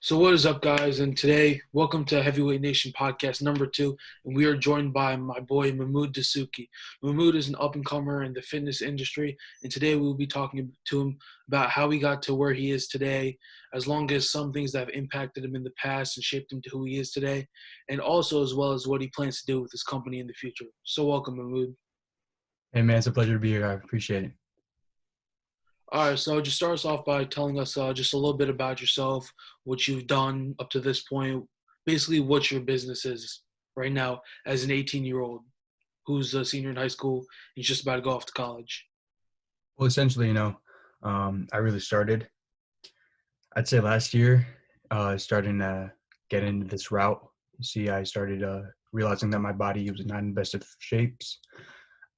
So what is up, guys? And today, welcome to Heavyweight Nation podcast number 2. And we are joined by my boy Mahmoud Desouky. Mahmoud is an up-and-comer in the fitness industry, and today we will be talking to him about how he got to where he is today, as long as some things that have impacted him in the past and shaped him to who he is today, and also as well as what he plans to do with his company in the future. So welcome, Mahmoud. Hey man, it's a pleasure to be here. I appreciate it. All right, so just start us off by telling us just a little bit about yourself, what you've done up to this point, basically what your business is right now as an 18-year-old who's a senior in high school. He's just about to go off to college. Well, essentially, I really started, I'd say last year, starting to get into this route. You see, I started realizing that my body was not in best of shapes.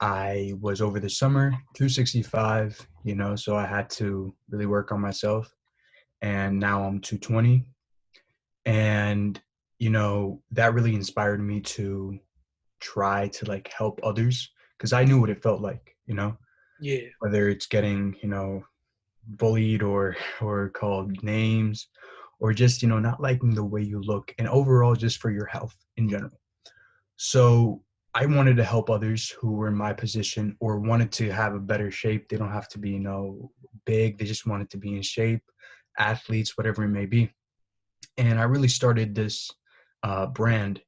I was over the summer 265, so I had to really work on myself. And now I'm 220. And, that really inspired me to try to help others because I knew what it felt like, Yeah, whether it's getting, bullied or called names or just, not liking the way you look and overall just for your health in general. So I wanted to help others who were in my position or wanted to have a better shape. They don't have to be, big. They just wanted to be in shape, athletes, whatever it may be. And I really started this brand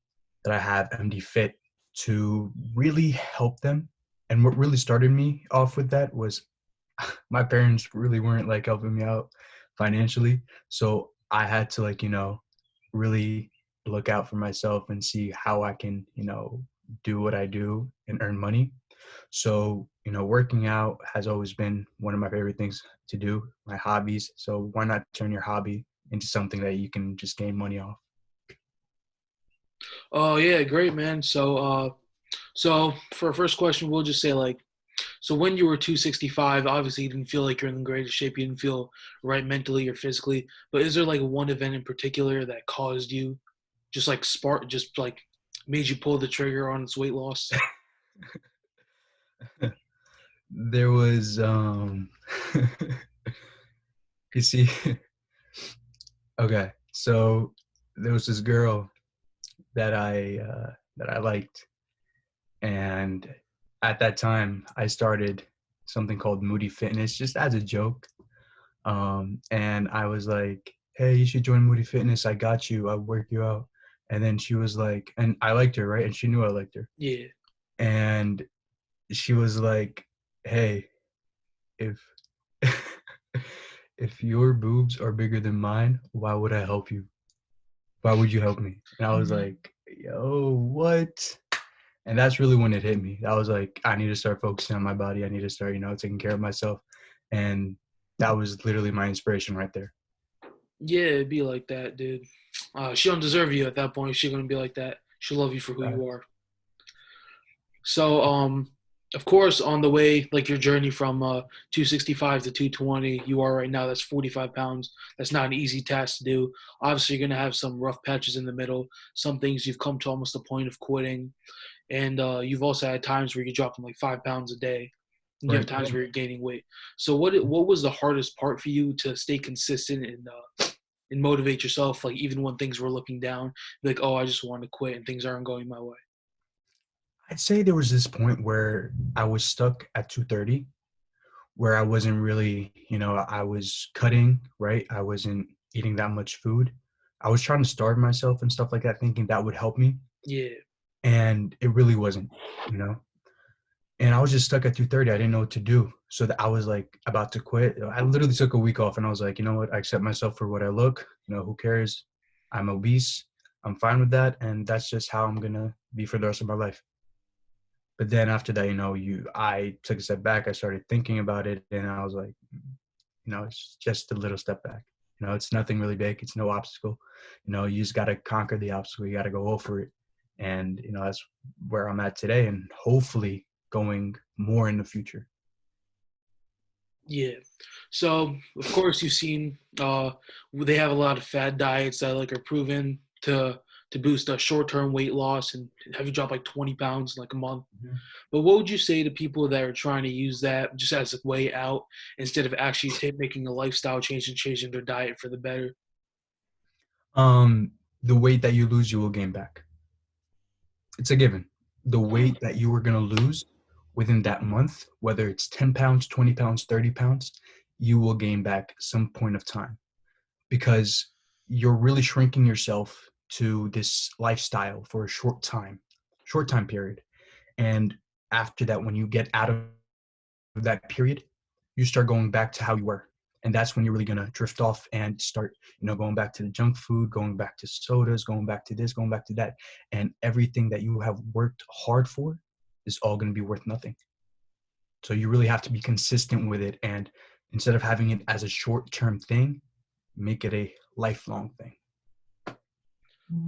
that I have, MD Fit, to really help them. And what really started me off with that was my parents really weren't helping me out financially. So I had to really look out for myself and see how I can, do what I do and earn money. So, working out has always been one of my favorite things to do, my hobbies. So why not turn your hobby into something that you can just gain money off? oh yeah, great, man. So for our first question, we'll just say so when you were 265, obviously you didn't feel like you're in the greatest shape. You didn't feel right mentally or physically. But is there one event in particular that caused you just made you pull the trigger on its weight loss? There was you see okay, so there was this girl that I liked, and at that time I started something called Moody Fitness just as a joke. And I was like, hey, you should join Moody Fitness. I got you. I'll work you out. And then she was like, and I liked her, right? And she knew I liked her. Yeah. And she was like, hey, if if your boobs are bigger than mine, why would I help you? Why would you help me? And I was like, yo, what? And that's really when it hit me. I was like, I need to start focusing on my body. I need to start, taking care of myself. And that was literally my inspiration right there. Yeah, it'd be like that, dude. She don't deserve you at that point. She's gonna be like that. She'll love you for who you are. So, of course, on the way, your journey from 265 to 220, you are right now. That's 45 pounds. That's not an easy task to do. Obviously, you're gonna have some rough patches in the middle. Some things you've come to almost the point of quitting, and you've also had times where you're dropping 5 pounds a day. And you have Right. times where you're gaining weight. So, what was the hardest part for you to stay consistent and motivate yourself, even when things were looking down, oh, I just want to quit and things aren't going my way? I'd say there was this point where I was stuck at 230, where I wasn't really, I was cutting, right? I wasn't eating that much food. I was trying to starve myself and stuff like that, thinking that would help me. Yeah, And it really wasn't, you know? And I was just stuck at 230. I didn't know what to do. So that I was about to quit. I literally took a week off and I was like, you know what? I accept myself for what I look. Who cares? I'm obese. I'm fine with that. And that's just how I'm going to be for the rest of my life. But then after that, I took a step back. I started thinking about it and I was like, it's just a little step back. It's nothing really big. It's no obstacle. You just got to conquer the obstacle. You got to go over it. And, that's where I'm at today and hopefully going more in the future. yeah. So of course you've seen they have a lot of fad diets that are proven to boost a short-term weight loss and have you drop 20 pounds in a month. Mhm. But what would you say to people that are trying to use that just as a way out instead of actually making a lifestyle change and changing their diet for the better? Um, the weight that you lose, you will gain back. It's a given. The weight that you were going to lose within that month, whether it's 10 pounds, 20 pounds, 30 pounds, you will gain back some point of time because you're really shrinking yourself to this lifestyle for a short time period. And after that, when you get out of that period, you start going back to how you were. And that's when you're really gonna drift off and start, going back to the junk food, going back to sodas, going back to this, going back to that. And everything that you have worked hard for is all gonna be worth nothing. So you really have to be consistent with it. And instead of having it as a short-term thing, make it a lifelong thing.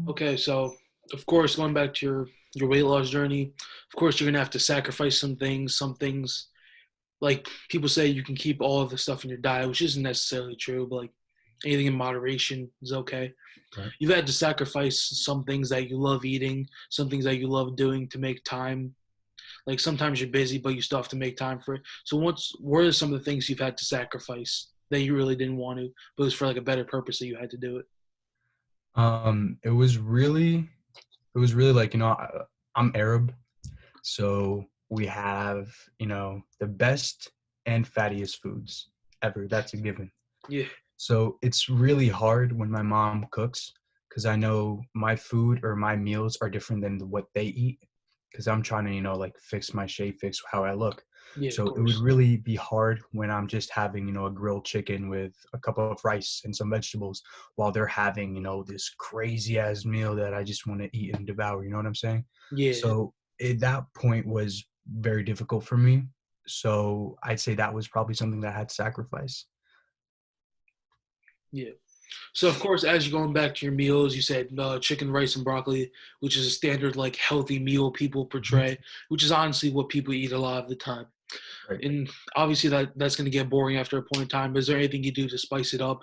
Okay, so of course, going back to your weight loss journey, of course you're gonna have to sacrifice some things. Some things, like people say, you can keep all of the stuff in your diet, which isn't necessarily true. But like anything in moderation is okay. Right. You've had to sacrifice some things that you love eating, some things that you love doing to make time. Like sometimes you're busy, but you still have to make time for it. So what are some of the things you've had to sacrifice that you really didn't want to, but it was for like a better purpose that you had to do it? It was really like, I'm Arab. So we have, the best and fattiest foods ever. That's a given. Yeah, So it's really hard when my mom cooks because I know my food or my meals are different than what they eat because I'm trying to, like fix my shape, fix how I look. yeah, of So it would course. really be hard when I'm just having, a grilled chicken with a cup of rice and some vegetables while they're having, this crazy ass meal that I just want to eat and devour. You know what I'm saying? Yeah, So at that point was very difficult for me. So I'd say that was probably something that I had to sacrifice. yeah. So of course, as you're going back to your meals, you said chicken, rice, and broccoli, which is a standard like healthy meal people Mhm. portray, which is honestly what people eat a lot of the time. Right. And obviously that's going to get boring after a point in time. But is there anything you do to spice it up,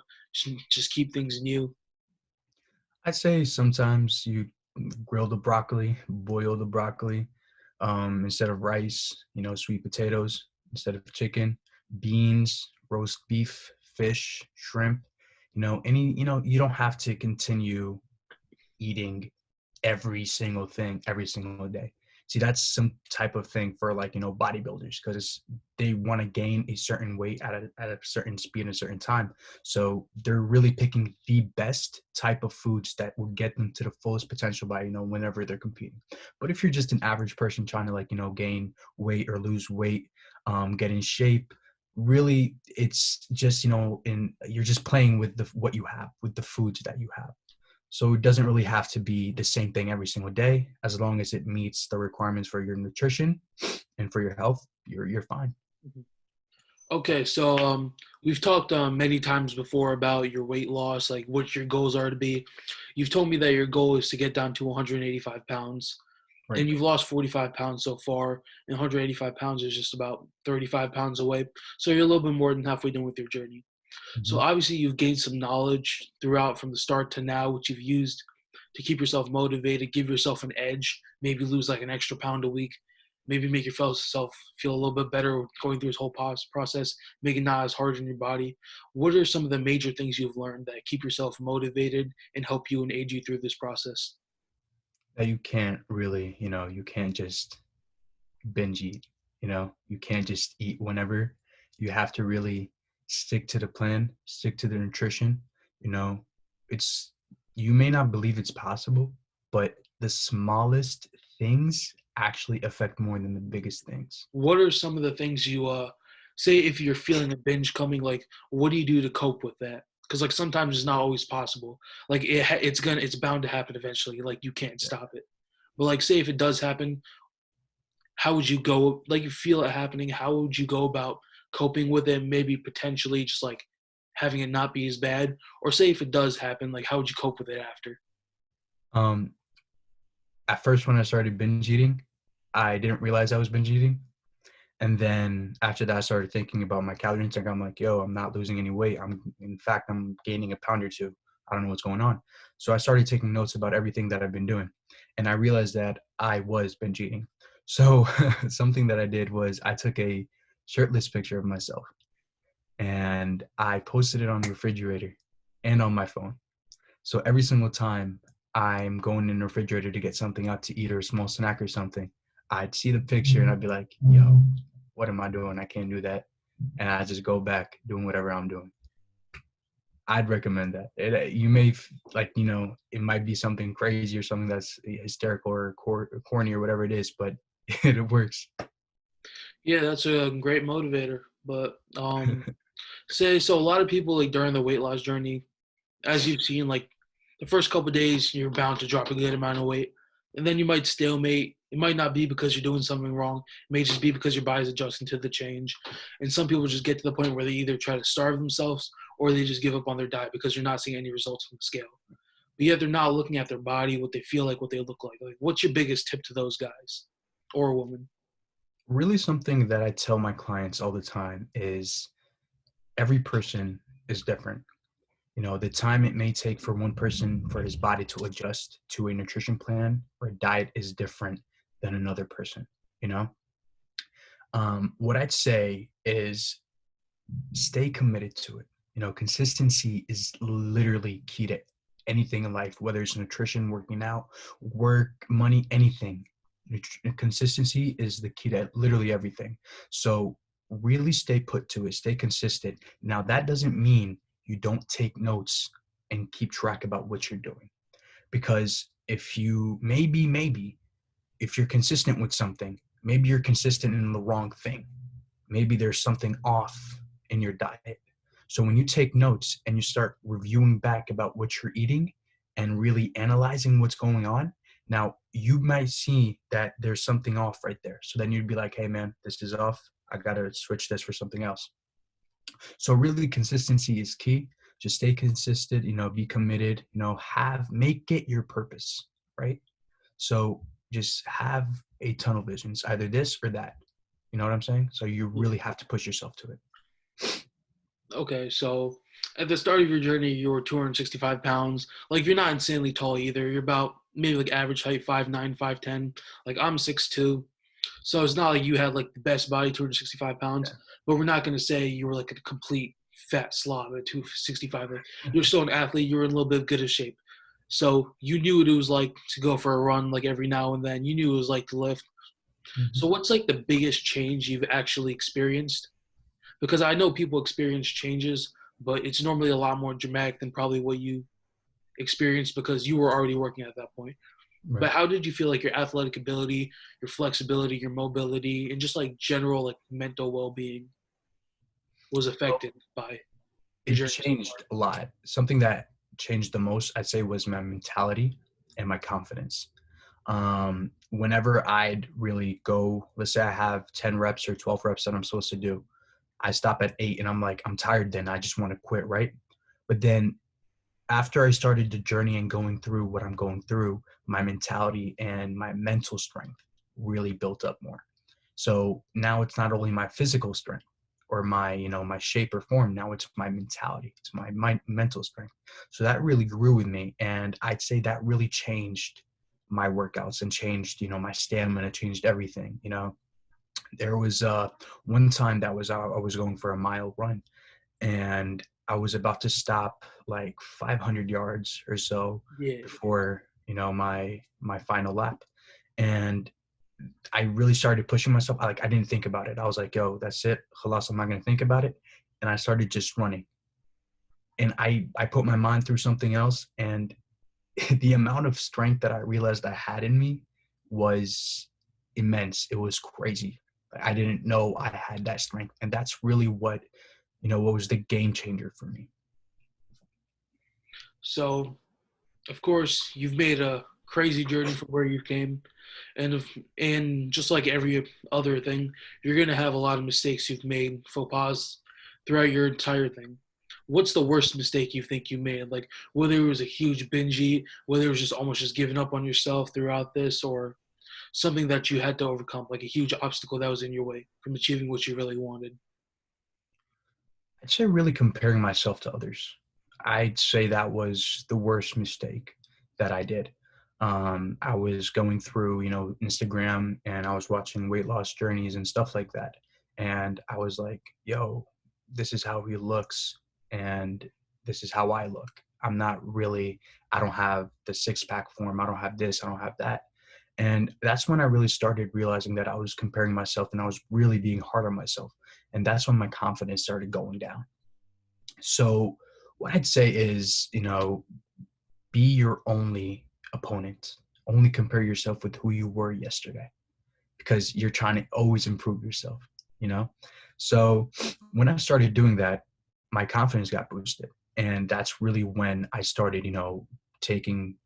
just keep things new? I'd say sometimes you grill the broccoli, boil the broccoli, instead of rice, sweet potatoes instead of chicken, beans, roast beef, fish, shrimp, you don't have to continue eating every single thing every single day. See, that's some type of thing for like, bodybuilders because they want to gain a certain weight at a certain speed and a certain time. So they're really picking the best type of foods that will get them to the fullest potential by, whenever they're competing. But if you're just an average person trying to like, gain weight or lose weight, get in shape, really it's just, you're just playing with what you have, with the foods that you have. So it doesn't really have to be the same thing every single day. As long as it meets the requirements for your nutrition and for your health, you're fine. Mhm. Okay, so we've talked many times before about your weight loss, like what your goals are to be. You've told me that your goal is to get down to 185 pounds, Right. and you've lost 45 pounds so far, and 185 pounds is just about 35 pounds away. So you're a little bit more than halfway done with your journey. So Hmm. obviously you've gained some knowledge throughout from the start to now, which you've used to keep yourself motivated, give yourself an edge, maybe lose like an extra pound a week, maybe make yourself feel a little bit better going through this whole process, make it not as hard on your body. What are some of the major things you've learned that keep yourself motivated and help you and aid you through this process? That you can't really, you can't just binge eat. You can't just eat whenever. You have to really stick to the plan, stick to the nutrition. You know, it's you may not believe it's possible, but the smallest things actually affect more than the biggest things. What are some of the things you say if you're feeling a binge coming? Like, what do you do to cope with that? Because like sometimes it's not always possible. Like it's bound to happen eventually. Like you can't Yeah. stop it. But like, say if it does happen, how would you go? Like you feel it happening. How would you go about coping with it? Maybe potentially just like having it not be as bad. Or say if it does happen, like how would you cope with it after? Um, at first, when I started binge eating, I didn't realize I was binge eating. And then after that, I started thinking about my calorie intake. I'm like, yo, I'm not losing any weight. In fact, I'm gaining a pound or two. I don't know what's going on. So I started taking notes about everything that I've been doing. And I realized that I was binge eating. So something that I did was I took a shirtless picture of myself and I posted it on the refrigerator and on my phone. So every single time I'm going in the refrigerator to get something out to eat or a small snack or something, I'd see the picture and I'd be like, yo, what am I doing? I can't do that. And I just go back doing whatever I'm doing. I'd recommend that. You may like, it might be something crazy or something that's hysterical or corny or whatever it is, but it works. Yeah, that's a great motivator. But say so a lot of people like during the weight loss journey, as you've seen, like the first couple of days, you're bound to drop a good amount of weight, and then you might stalemate. It might not be because you're doing something wrong. It may just be because your body's adjusting to the change. And some people just get to the point where they either try to starve themselves or they just give up on their diet because you're not seeing any results from the scale. But yet they're not looking at their body, what they feel like, what they look like. Like, what's your biggest tip to those guys or a woman? Really, something that I tell my clients all the time is every person is different. The time it may take for one person for his body to adjust to a nutrition plan or a diet is different than another person. You know, what I'd say is stay committed to it. Consistency is literally key to anything in life, whether it's nutrition, working out, work, money, anything. Consistency is the key to literally everything. So really stay put to it, stay consistent. Now, that doesn't mean you don't take notes and keep track about what you're doing. Because if you maybe if you're consistent with something, maybe you're consistent in the wrong thing. Maybe there's something off in your diet. So when you take notes and you start reviewing back about what you're eating and really analyzing what's going on, now you might see that there's something off right there. So then you'd be like, hey man, this is off. I got to switch this for something else. So really consistency is key. Just stay consistent, be committed, make it your purpose, right? So just have a tunnel vision. It's either this or that. You know what I'm saying? So you really have to push yourself to it. Okay, so at the start of your journey, you were 265 pounds. Like, you're not insanely tall either. You're about maybe like average height, 5'9", 5'10". Like, I'm 6'2". So it's not like you had like the best body, 265 pounds, Yeah. but we're not going to say you were like a complete fat slob at 265. Like, you're still an athlete. You were in a little bit of good of shape. So you knew what it was like to go for a run like every now and then. You knew what it was like to lift. So Mhm. what's like the biggest change you've actually experienced? Because I know people experience changes, but it's normally a lot more dramatic than probably what you experienced because you were already working at that point. Right. But how did you feel like your athletic ability, your flexibility, your mobility, and just like general like mental well-being was Well, affected by your it journey so changed a lot. Something that changed the most, I'd say, was my mentality and my confidence. Whenever I'd really go, let's say I have 10 reps or 12 reps that I'm supposed to do, I stop at 8 and I'm like, I'm tired then. I just want to quit, right? But then after I started the journey and going through what I'm going through, my mentality and my mental strength really built up more. So now it's not only my physical strength or my, my shape or form. Now it's my mentality. It's my mental strength. So that really grew with me. And I'd say that really changed my workouts and changed, my stamina, changed everything. There was one time that was I was going for a mile run and I was about to stop like 500 yards or so yeah. before, my final lap. And I really started pushing myself. I didn't think about it. I was like, yo, that's it. Khalas, I'm not going to think about it. And I started just running. And I put my mind through something else. And the amount of strength that I realized I had in me was immense. It was crazy. I didn't know I had that strength. And that's really what was the game changer for me. So of course you've made a crazy journey from where you came, and just like every other thing, you're gonna have a lot of mistakes you've made, faux pas throughout your entire thing. What's the worst mistake you think you made? Like whether it was a huge binge eat, whether it was just almost just giving up on yourself throughout this, or something that you had to overcome, like a huge obstacle that was in your way from achieving what you really wanted. I'd say really comparing myself to others. I'd say that was the worst mistake that I did. I was going through, Instagram and I was watching weight loss journeys and stuff like that. And I was like, yo, this is how he looks and this is how I look. I don't have the six-pack form. I don't have this. I don't have that. And that's when I really started realizing that I was comparing myself and I was really being hard on myself. And that's when my confidence started going down. So what I'd say is, be your only opponent. Only compare yourself with who you were yesterday because you're trying to always improve yourself, you know? So when I started doing that, my confidence got boosted. And that's really when I started, taking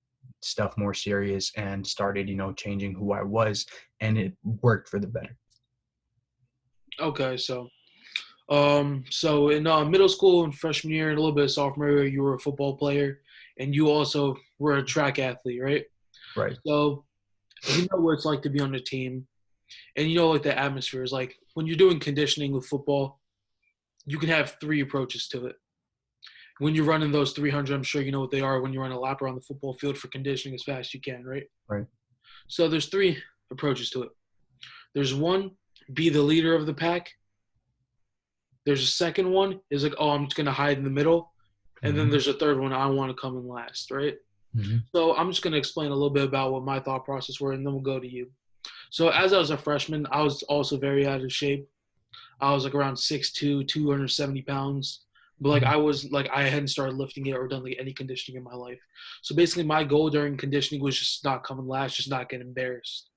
stuff more serious and started, changing who I was. And it worked for the better. Okay, so in middle school and freshman year and a little bit of sophomore year, you were a football player, and you also were a track athlete, right? Right. So you know what it's like to be on the team, and you know like the atmosphere is like when you're doing conditioning with football. You can have three approaches to it. When you're running those 300, I'm sure you know what they are. When you run a lap around the football field for conditioning as fast as you can, right? Right. So there's three approaches to it. There's one, be the leader of the pack. There's a second one is like, oh, I'm just gonna hide in the middle, and then Mm-hmm. there's a third one, I want to come in last, right? Mm-hmm. So I'm just gonna explain a little bit about what my thought process were, and then we'll go to you. So as I was a freshman, I was also very out of shape. I was like around 6'2", 270 pounds. But like Mm-hmm. I was like I hadn't started lifting it or done like any conditioning in my life. So basically my goal during conditioning was just not coming last, just not get embarrassed.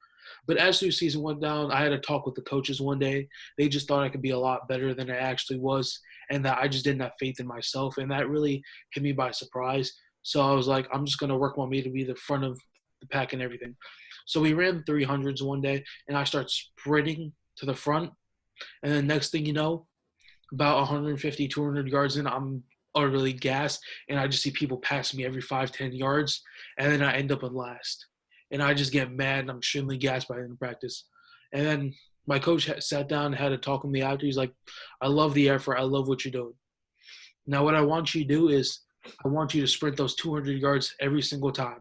But as the season went down, I had a talk with the coaches one day. They just thought I could be a lot better than I actually was, and that I just didn't have faith in myself. And that really hit me by surprise. So I was like, I'm just going to work on me to be the front of the pack and everything. So we ran the 300s one day, and I start sprinting to the front. And then next thing you know, about 150, 200 yards in, I'm utterly gassed, and I just see people passing me every 5, 10 yards, and then I end up in last. And I just get mad, and I'm extremely gassed by the end of practice. And then my coach sat down and had a talk with me after. He's like, I love the effort. I love what you're doing. Now, what I want you to do is I want you to sprint those 200 yards every single time.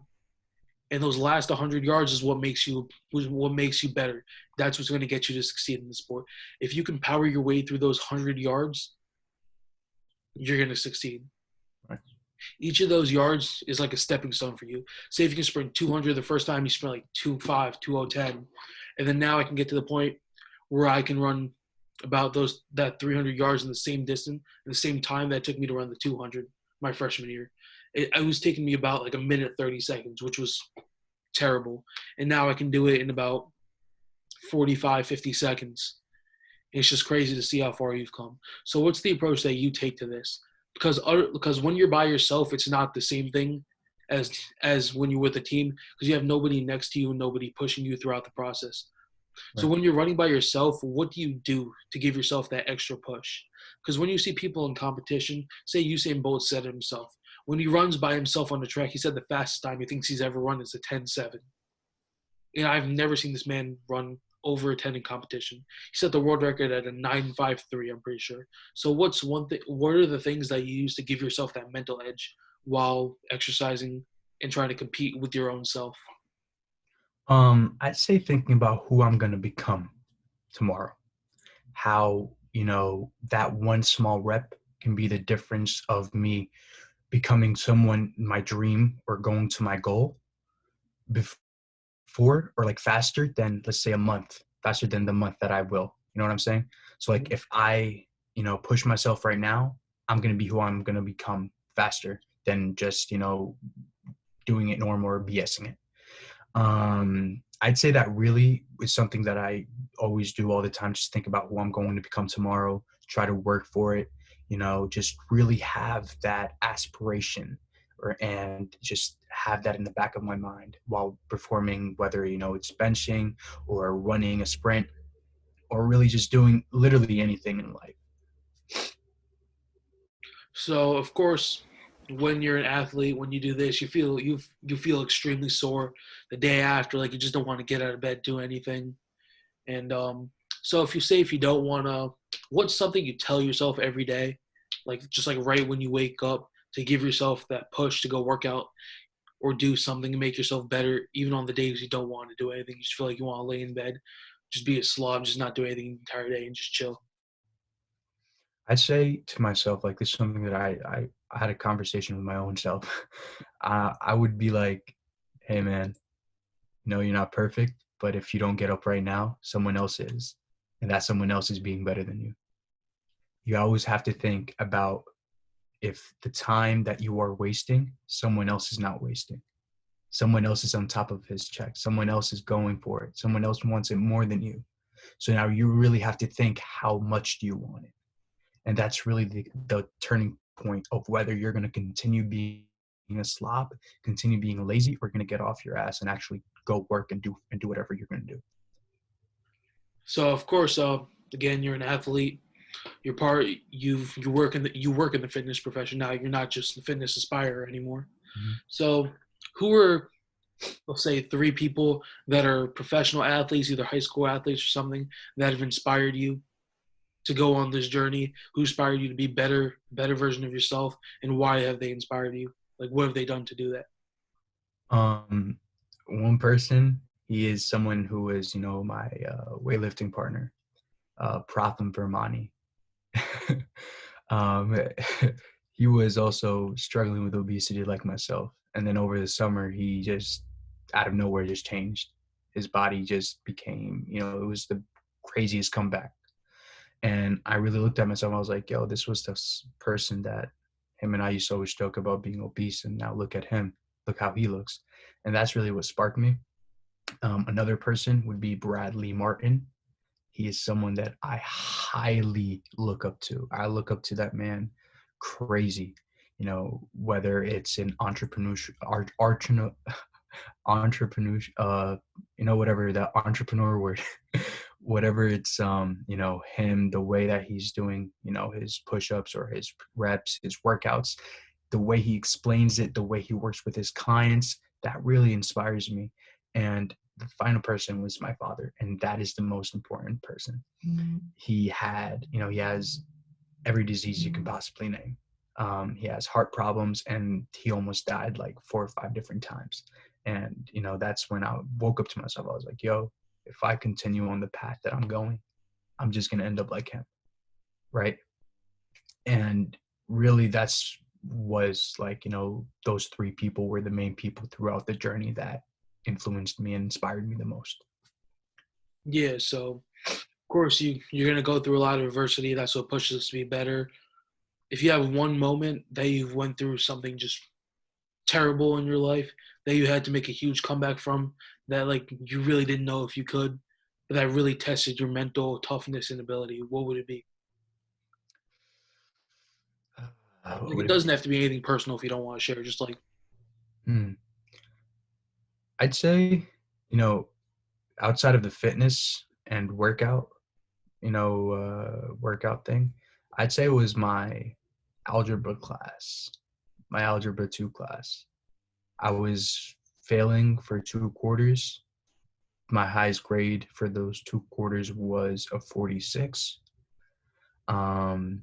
And those last 100 yards is what makes you better. That's what's going to get you to succeed in the sport. If you can power your way through those 100 yards, you're going to succeed. Right. Each of those yards is like a stepping stone for you. Say if you can sprint 200 the first time, you sprint like 2:05, 2:10, and then now I can get to the point where I can run about that 300 yards in the same distance, in the same time that it took me to run the 200 my freshman year. It was taking me about like a minute 30 seconds, which was terrible. And now I can do it in about 45, 50 seconds. It's just crazy to see how far you've come. So what's the approach that you take to this? Because when you're by yourself, it's not the same thing as when you're with a team because you have nobody next to you and nobody pushing you throughout the process. So Right. when you're running by yourself, what do you do to give yourself that extra push? Because when you see people in competition, say Usain Bolt said it himself, when he runs by himself on the track, he said the fastest time he thinks he's ever run is a 10:7. And I've never seen this man run over a 10 in competition. He set the world record at a 9:53, I'm pretty sure. So what's one thing? What are the things that you use to give yourself that mental edge while exercising and trying to compete with your own self? I'd say thinking about who I'm gonna become tomorrow. How, that one small rep can be the difference of me becoming someone my dream or going to my goal before or like faster than let's say a month, faster than the month that I will. You know what I'm saying? So like if I, push myself right now, I'm gonna be who I'm gonna become faster than just, doing it normal or BSing it. I'd say that really is something that I always do all the time. Just think about who I'm going to become tomorrow, try to work for it, just really have that aspiration and just have that in the back of my mind while performing, whether, it's benching or running a sprint or really just doing literally anything in life. So of course, when you're an athlete, when you do this, you feel extremely sore the day after. Like you just don't want to get out of bed, do anything. And so if you don't want to, what's something you tell yourself every day, like just like right when you wake up to give yourself that push to go work out or do something to make yourself better, even on the days you don't want to do anything. You just feel like you want to lay in bed, just be a slob, just not do anything the entire day and just chill. I'd say to myself, like, this is something that I had a conversation with my own self. I would be like, hey man, no, you're not perfect, but if you don't get up right now, someone else is. And that someone else is being better than you. You always have to think about if the time that you are wasting, someone else is not wasting. Someone else is on top of his check. Someone else is going for it. Someone else wants it more than you. So now you really have to think, how much do you want it? And that's really the turning point of whether you're going to continue being a slob, continue being lazy, or going to get off your ass and actually go work and do whatever you're going to do. So of course, again, you're an athlete. You're part. You work in the fitness profession now. You're not just the fitness aspirer anymore. Mm-hmm. So, who are, let's say, 3 people that are professional athletes, either high school athletes or something, that have inspired you to go on this journey? Who inspired you to be better version of yourself, and why have they inspired you? Like, what have they done to do that? One person, he is someone who is, my weightlifting partner, Pratham Vermani. um, he was also struggling with obesity like myself. And then over the summer, he just out of nowhere just changed. His body just became, it was the craziest comeback. And I really looked at myself. I was like, yo, this was this person that him and I used to always joke about being obese. And now look at him. Look how he looks. And that's really what sparked me. Another person would be Bradley Martin. He is someone that I highly look up to. I look up to that man crazy. Whether it's an entrepreneurship, entrepreneur, whatever that entrepreneur word, whatever it's, him, the way that he's doing, his push-ups or his reps, his workouts, the way he explains it, the way he works with his clients, that really inspires me. And the final person was my father, and that is the most important person. Mm-hmm. He has every disease you can possibly name. He has heart problems, and he almost died like 4 or 5 different times. And, that's when I woke up to myself. I was like, yo, if I continue on the path that I'm going, I'm just going to end up like him. Right. And really was like, those 3 people were the main people throughout the journey that influenced me and inspired me the most. Yeah, so of course you're gonna go through a lot of adversity. That's what pushes us to be better. If you have one moment that you've went through something just terrible in your life that you had to make a huge comeback from, that like you really didn't know if you could, but that really tested your mental toughness and ability, what would it be? Like, it doesn't have to be anything personal if you don't want to share. Just like, I'd say, outside of the fitness and workout, workout thing, I'd say it was my algebra class, my algebra 2 class. I was failing for 2 quarters. My highest grade for those 2 quarters was a 46. And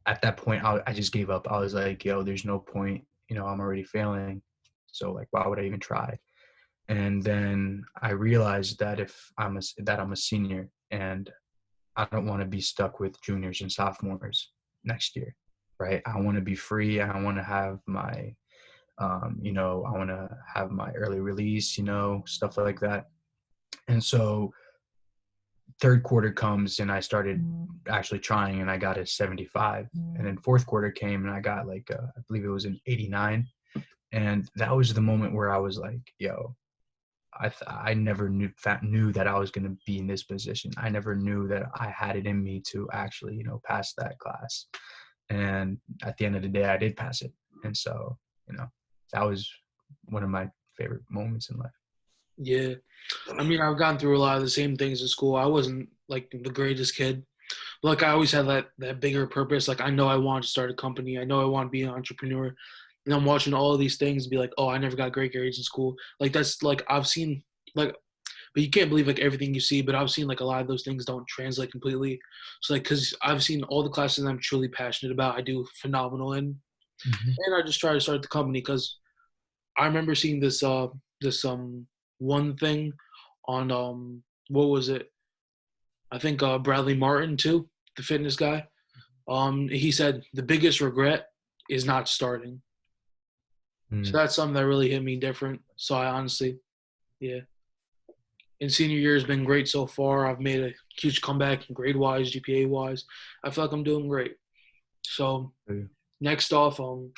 at that point, I just gave up. I was like, yo, there's no point. I'm already failing. So, like, why would I even try? And then I realized that I'm a senior, and I don't want to be stuck with juniors and sophomores next year, right? I want to be free. I want to have my, I want to have my early release, stuff like that. And so 3rd quarter comes and I started actually trying, and I got a 75. And then 4th quarter came and I got like, I believe it was an 89. And that was the moment where I was like, yo, I never knew that I was going to be in this position. I never knew that I had it in me to actually, pass that class. And at the end of the day, I did pass it. And so, that was one of my favorite moments in life. Yeah. I mean, I've gone through a lot of the same things in school. I wasn't like the greatest kid. But, like, I always had that bigger purpose. Like, I know I want to start a company. I know I want to be an entrepreneur. And I'm watching all of these things and be like, oh, I never got great grades in school. Like, that's like, I've seen like, but you can't believe like everything you see, but I've seen like a lot of those things don't translate completely. So like, cause I've seen all the classes I'm truly passionate about, I do phenomenal in. Mm-hmm. And I just try to start the company because I remember seeing this one thing on what was it? I think Bradley Martin too, the fitness guy. He said the biggest regret is not starting. So Mm, that's something that really hit me different. So I honestly, yeah. And senior year has been great so far. I've made a huge comeback grade wise, GPA wise. I feel like I'm doing great. So yeah. next off, of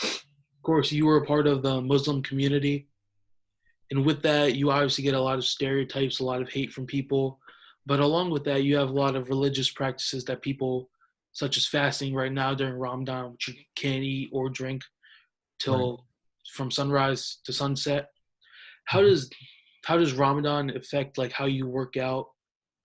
course, you were a part of the Muslim community, and with that, you obviously get a lot of stereotypes, a lot of hate from people. But along with that, you have a lot of religious practices that people, such as fasting right now during Ramadan, which you can't eat or drink Right. till from sunrise to sunset. How Mhm. does how does Ramadan affect like how you work out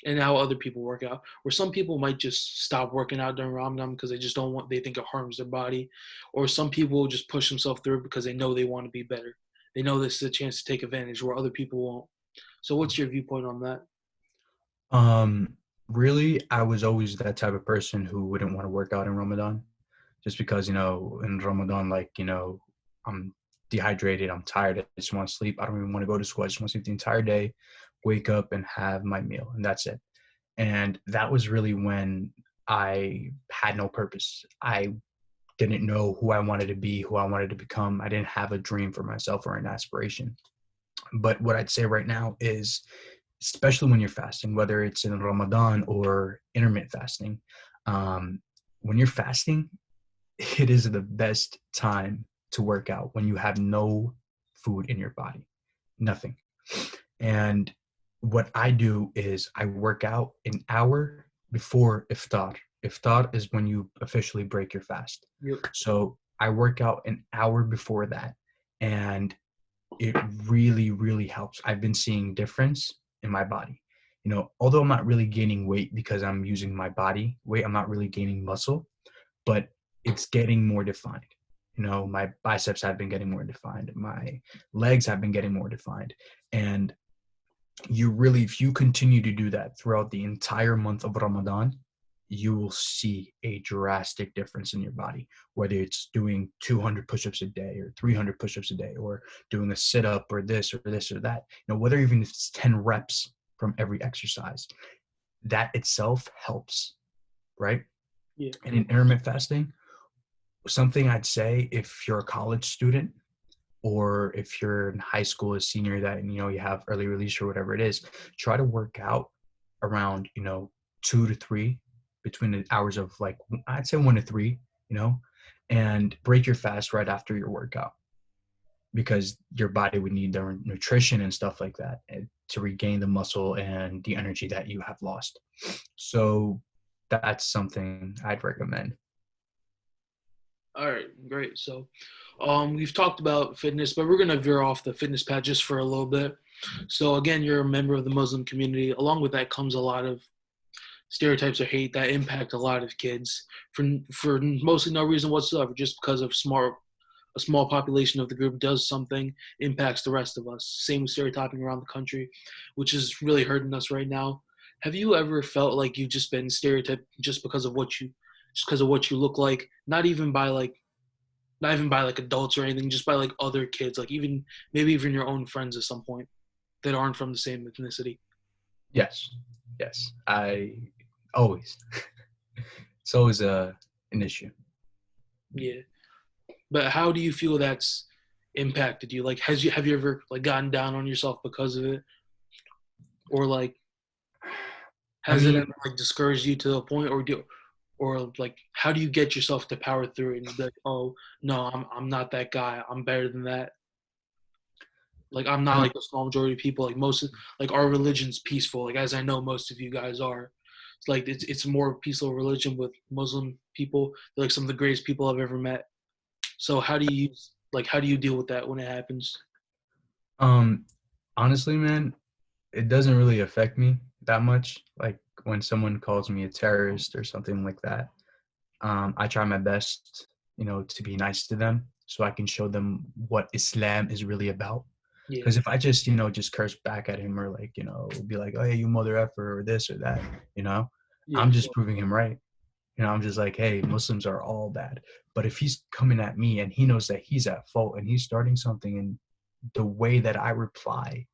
and how other people work out? Where some people might just stop working out during Ramadan because they just don't want, they think it harms their body, or some people just push themselves through because they know they want to be better. They know this is a chance to take advantage where other people won't. So, what's your viewpoint on that? Um, Really, I was always that type of person who wouldn't want to work out in Ramadan, just because in Ramadan, like I'm dehydrated, I'm tired, I just want to sleep. I don't even want to go to school. I just want to sleep the entire day, wake up and have my meal, and that's it. And that was really when I had no purpose. I didn't know who I wanted to be, who I wanted to become. I didn't have a dream for myself or an aspiration. But what I'd say right now is, especially when you're fasting, whether it's in Ramadan or intermittent fasting, um, when you're fasting, it is the best time to work out when you have no food in your body, nothing. And what I do is I work out an hour before iftar. Iftar is when you officially break your fast. Yep. So I work out an hour before that. And it really, really helps. I've been seeing difference in my body. Although I'm not really gaining weight because I'm using my body weight, I'm not really gaining muscle, but it's getting more defined. My biceps have been getting more defined. My legs have been getting more defined. And if you continue to do that throughout the entire month of Ramadan, you will see a drastic difference in your body, whether it's doing 200 push-ups a day or 300 push-ups a day, or doing a sit-up or this or this or that, whether even if it's 10 reps from every exercise, that itself helps, right? Yeah. And in intermittent fasting, something I'd say, if you're a college student or if you're in high school, a senior, that you have early release or whatever it is, try to work out around 2 to 3, between the hours of, like, I'd say 1 to 3, and break your fast right after your workout, because your body would need the nutrition and stuff like that, to regain the muscle and the energy that you have lost. So that's something I'd recommend. All right, great. So, we've talked about fitness, but we're gonna veer off the fitness path just for a little bit. So, again, you're a member of the Muslim community. Along with that comes a lot of stereotypes or hate that impact a lot of kids for mostly no reason whatsoever, just because of a small population of the group does something, impacts the rest of us. Same with stereotyping around the country, which is really hurting us right now. Have you ever felt like you've just been stereotyped just because of what you look like? Not even by like adults or anything, just by like other kids, like even maybe even your own friends at some point that aren't from the same ethnicity. Yes, yes, I always. It's always an issue. Yeah. But how do you feel that's impacted you? Like, have you ever like gotten down on yourself because of it, or like I has it mean, ever like discouraged you to a point, or like how do you get yourself to power through it and be like, oh no, I'm not that guy. I'm better than that. Like I'm I not mean, like the small majority of people. Like like our religion's peaceful. Like as I know most of you guys are. It's like it's a more peaceful religion with Muslim people. They're like some of the greatest people I've ever met. So how do you deal with that when it happens? um, honestly, man, it doesn't really affect me that much. Like, when someone calls me a terrorist or something like that, I try my best, to be nice to them so I can show them what Islam is really about. Yeah. Because if I just curse back at him, or, like, be like, oh yeah, you mother effer, or this or that, you know, Yeah. I'm just proving him right. I'm just like, hey, Muslims are all bad. But if he's coming at me and he knows that he's at fault and he's starting something, and the way that I reply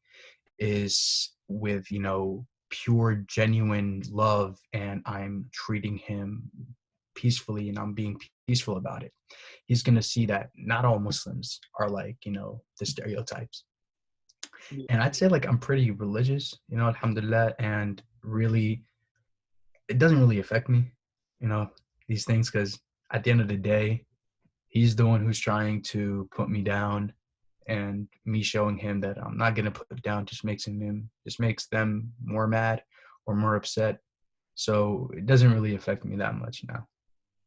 is with, pure, genuine love, and I'm treating him peacefully and I'm being peaceful about it, he's going to see that not all Muslims are like, the stereotypes. Yeah. And I'd say like I'm pretty religious, alhamdulillah, and really it doesn't really affect me, you know, these things, because at the end of the day, he's the one who's trying to put me down, and me showing him that I'm not gonna put down just makes them more mad or more upset. So it doesn't really affect me that much now.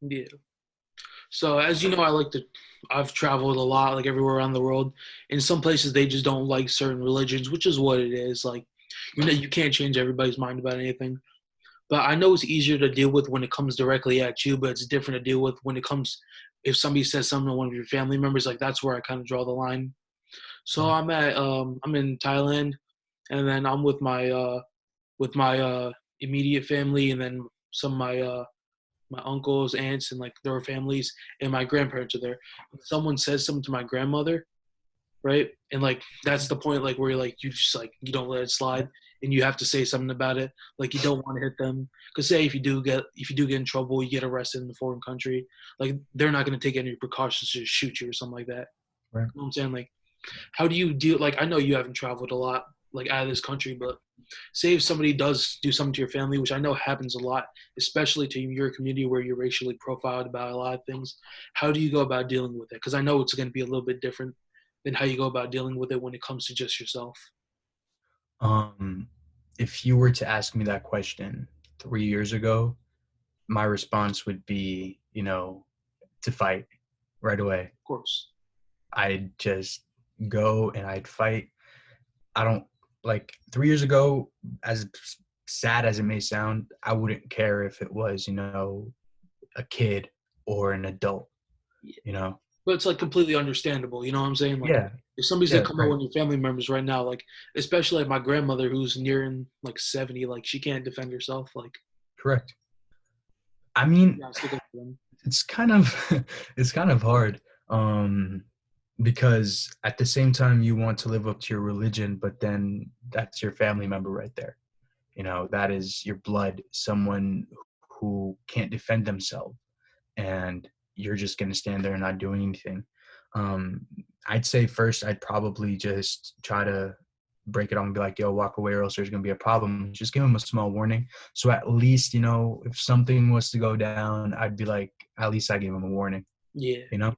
Yeah. So as you know, I've traveled a lot, like everywhere around the world. In some places, they just don't like certain religions, which is what it is. Like, you can't change everybody's mind about anything. But I know it's easier to deal with when it comes directly at you, but it's different to deal with when it comes if somebody says something to one of your family members. Like that's where I kind of draw the line. So I'm in Thailand, and then I'm with my immediate family, and then some of my uncles, aunts, and like their families, and my grandparents are there. Someone says something to my grandmother, right? And like that's the point, like where you're like you just like you don't let it slide, and you have to say something about it. Like you don't want to hit them, because say if you do get in trouble, you get arrested in a foreign country. Like they're not going to take any precautions to shoot you or something like that. Right. You know what I'm saying? Like, how do you deal? Like I know you haven't traveled a lot, like out of this country, but say if somebody does do something to your family, which I know happens a lot, especially to your community where you're racially profiled about a lot of things. How do you go about dealing with it? Because I know it's going to be a little bit different than how you go about dealing with it when it comes to just yourself. Um, if you were to ask me that question 3 years ago, my response would be, to fight right away. Of course. I'd just go and I'd fight. I don't like 3 years ago, as sad as it may sound, I wouldn't care if it was, a kid or an adult, Yeah. you know? But it's like completely understandable. You know what I'm saying? Like Yeah. if somebody's Yeah. gonna come out Right. on your family members right now, like especially like my grandmother who's nearing like 70, like she can't defend herself. Like Correct. I mean, yeah, stick up for them. it's kind of, it's kind of hard. Because at the same time you want to live up to your religion, but then that's your family member right there. That is your blood, someone who can't defend themselves, and you're just going to stand there and not doing anything. um, I'd say first I'd probably just try to break it off and be like, yo, walk away or else there's going to be a problem. Just give them a small warning, so at least if something was to go down, I'd be like, at least I gave them a warning. Yeah. you know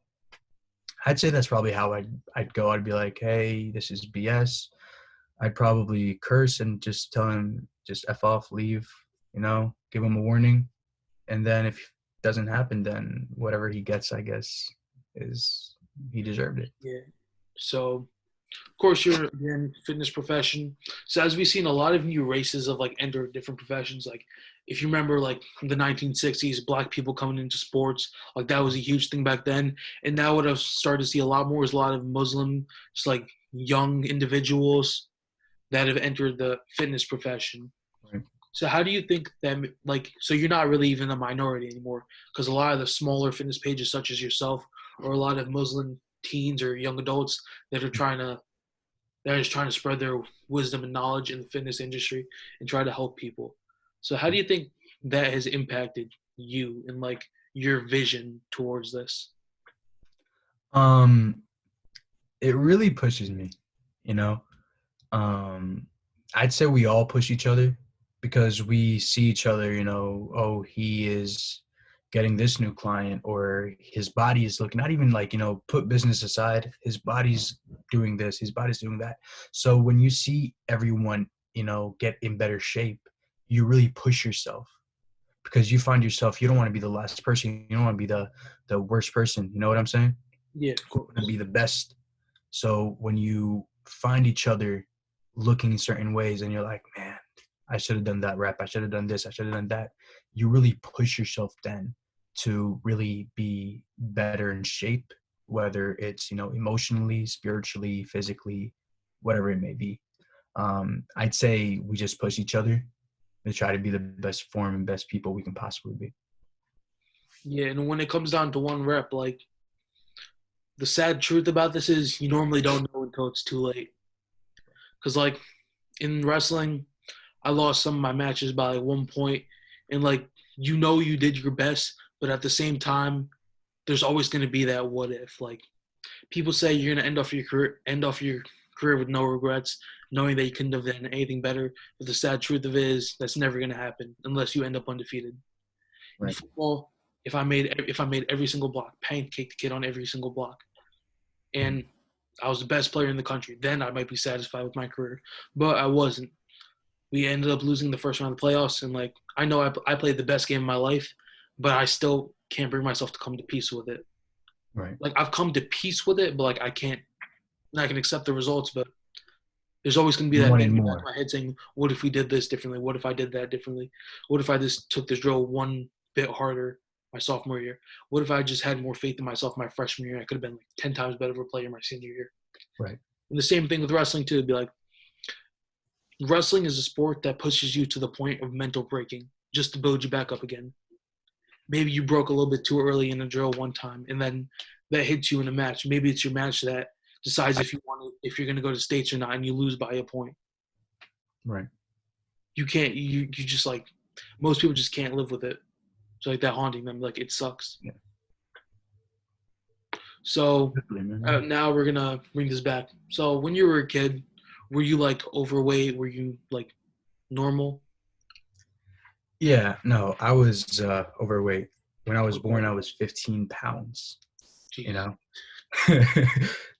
I'd say that's probably how I'd go. I'd be like, hey, this is BS. I'd probably curse and just tell him, just F off, leave, give him a warning. And then if it doesn't happen, then whatever he gets, I guess, is he deserved it. Yeah. So of course you're again fitness profession. So as we've seen a lot of new races of like enter different professions. Like if you remember like the 1960s, black people coming into sports, like that was a huge thing back then. And now what I've started to see a lot more is a lot of Muslim, just like young individuals that have entered the fitness profession. Right. So how do you think that, like, so you're not really even a minority anymore, because a lot of the smaller fitness pages such as yourself or a lot of Muslim teens or young adults that are trying to that are just trying to spread their wisdom and knowledge in the fitness industry and try to help people. So how do you think that has impacted you and like your vision towards this? Um, it really pushes me, you know. Um, I'd say we all push each other because we see each other, oh, he is getting this new client, or his body is looking, not even like, put business aside, his body's doing this, his body's doing that. So when you see everyone, get in better shape, you really push yourself, because you find yourself, you don't want to be the last person. You don't want to be the worst person. You know what I'm saying? Yeah, of You want to course. be the best. So when you find each other looking in certain ways and you're like, man, I should have done that rep, I should have done this, I should have done that, you really push yourself then to really be better in shape, whether it's, emotionally, spiritually, physically, whatever it may be. I'd say we just push each other to try to be the best form and best people we can possibly be. Yeah, and when it comes down to one rep, like the sad truth about this is you normally don't know until it's too late. Because like in wrestling, I lost some of my matches by like 1 point, and like you did your best, but at the same time, there's always going to be that what if. Like people say, you're going to end off your career with no regrets, knowing that you couldn't have done anything better. But the sad truth of it is, that's never going to happen unless you end up undefeated. In Right. football, if I made every single block, pancake the kid on every single block, and I was the best player in the country, then I might be satisfied with my career. But I wasn't. We ended up losing the first round of the playoffs, and like I know I played the best game of my life, but I still can't bring myself to come to peace with it. Right. Like I've come to peace with it, but like I can't. I can accept the results, but there's always going to be You that wanted thing in the back of more. my head saying, "What if we did this differently? What if I did that differently? What if I just took this drill one bit harder my sophomore year? What if I just had more faith in myself my freshman year? I could have been like 10 times better of a player my senior year." Right. And the same thing with wrestling too. It'd be like wrestling is a sport that pushes you to the point of mental breaking just to build you back up again. Maybe you broke a little bit too early in a drill one time, and then that hits you in a match. Maybe it's your match that decides if you're going to go to states or not, and you lose by a point. Right. You can't. You just like most people just can't live with it. It's like that haunting them. Like it sucks. Yeah. So Definitely, man. now we're gonna bring this back. So when you were a kid, were you like overweight? Were you like normal? Yeah, no, I was overweight. When I was born, Okay. I was 15 pounds, you Jeez. know?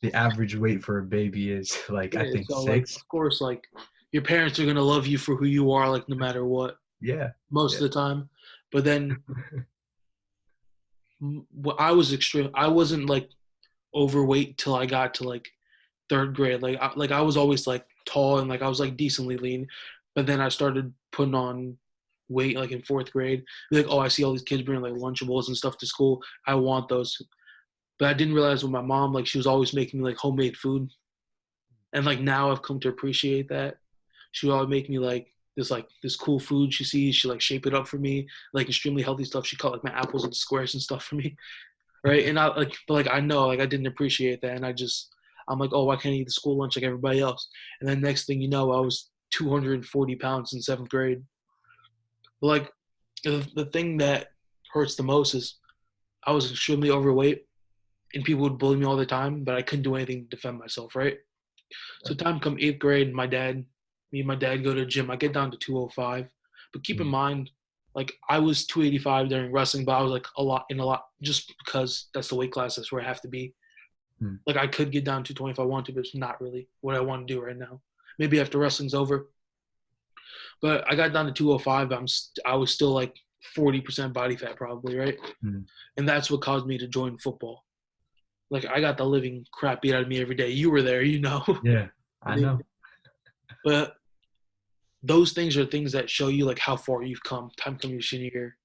The average weight for a baby is like, I Yeah. think So like, 6. of course, like your parents are gonna love you for who you are, like no matter what, Yeah. most Yeah. of the time. But then I was extreme. I wasn't like overweight till I got to like third grade. Like I was always like tall and like I was like decently lean, but then I started putting on weight like in fourth grade. Like, oh, I see all these kids bringing like Lunchables and stuff to school. I want those, but I didn't realize with my mom, like she was always making me like homemade food, and like now I've come to appreciate that. She would always make me like this cool food she sees. She like shape it up for me, like extremely healthy stuff. She cut like my apples into squares and stuff for me, right? And I like, but like I know like I didn't appreciate that, and I'm like, oh, why can't I eat the school lunch like everybody else? And then next thing you know, I was 240 pounds in seventh grade. But like the thing that hurts the most is I was extremely overweight, and people would bully me all the time, but I couldn't do anything to defend myself, right? So time come eighth grade, me and my dad go to the gym. I get down to 205, but keep in Mm, mind, like I was 285 during wrestling, but I was like a lot just because that's the weight class. That's where I have to be. mm, Like I could get down to 220 if I want to, but it's not really what I want to do right now. Maybe after wrestling's over, but I got down to 205. I was still like 40% body fat probably, right? mm. And that's what caused me to join football. Like I got the living crap beat out of me every day. You were there, you know. Yeah, I know. But those things are things that show you like how far you've come. Time come your senior year.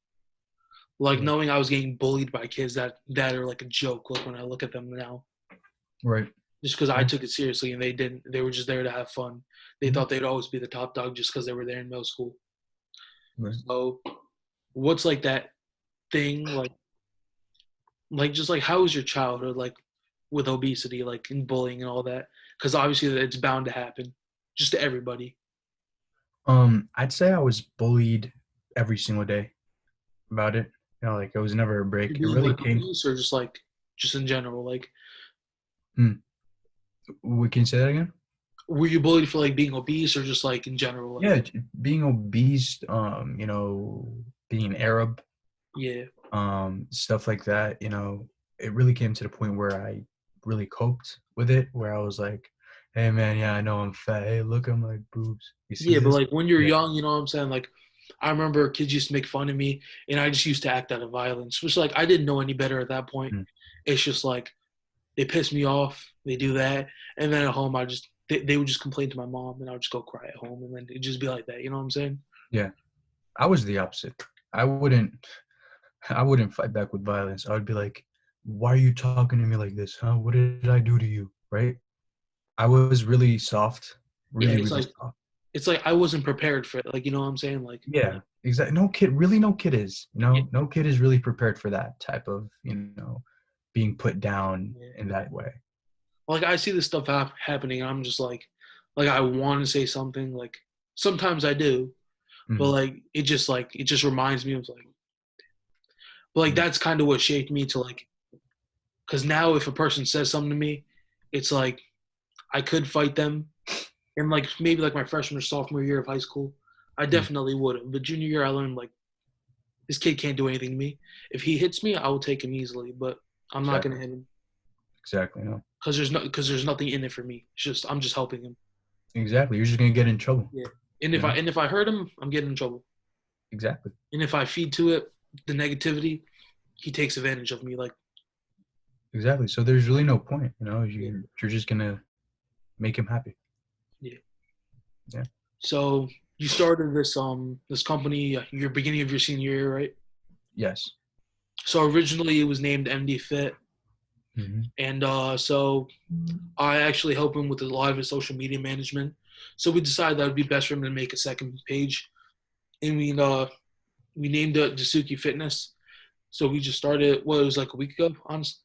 Like Right. knowing I was getting bullied by kids that are like a joke. Like when I look at them now, Right. just because I Yeah. took it seriously and they didn't. They were just there to have fun. They Mhm. thought they'd always be the top dog just because they were there in middle school. Right. So, what's like that thing like just like how was your childhood like with obesity, like in bullying and all that? Because obviously it's bound to happen, just to everybody. I'd say I was bullied every single day about it. Like it was never a You're break. It being really like came. obese or just in general, like Hmm. We can you say that again. were you bullied for like being obese or just like in general, like Yeah, being obese, being Arab, yeah, stuff like that, it really came to the point where I really coped with it, where I was like, hey man, yeah, I know I'm fat. Hey, look at my boobs. You see yeah, but this? like when you're Yeah. young, you know what I'm saying? Like I remember kids used to make fun of me, and I just used to act out of violence, which like I didn't know any better at that point. Mm, It's just like they piss me off, they do that, and then at home they would just complain to my mom, and I would just go cry at home, and then it'd just be like that. You know what I'm saying? yeah. I was the opposite. I wouldn't I wouldn't fight back with violence. I would be like, why are you talking to me like this? Huh? What did I do to you? Right? I was really soft. Yeah, Really, really soft. it's like I wasn't prepared for it. Like you know what I'm saying? Like Yeah, exactly. No kid is, yeah, no kid is really prepared for that type of, being put down yeah. in that way. Like I see this stuff happening, and I'm just like I want to say something. Like sometimes I do, but Mm, like it just reminds me of like. But like that's kind of what shaped me to like, because now if a person says something to me, it's like I could fight them, and like maybe like my freshman or sophomore year of high school, I Mm. definitely would have. But junior year, I learned like this kid can't do anything to me. If he hits me, I will take him easily, but I'm not gonna Exactly. hit him Exactly. No. because there's nothing in it for me. It's just I'm just helping him. Exactly. You're just gonna get in trouble. Yeah. And You know. if I hurt him, I'm getting in trouble. Exactly. And if I feed to it the negativity, he takes advantage of me. Like Exactly. So there's really no point. You know. yeah, You're just gonna make him happy. yeah. Yeah. So you started this company your beginning of your senior year, right? Yes. So originally it was named MD Fit, Hmm. and so I actually help him with a lot of his social media management. So we decided that would be best for him to make a second page, and we named it Desouky Fitness. So we just started. Well, it was like a week ago, honestly.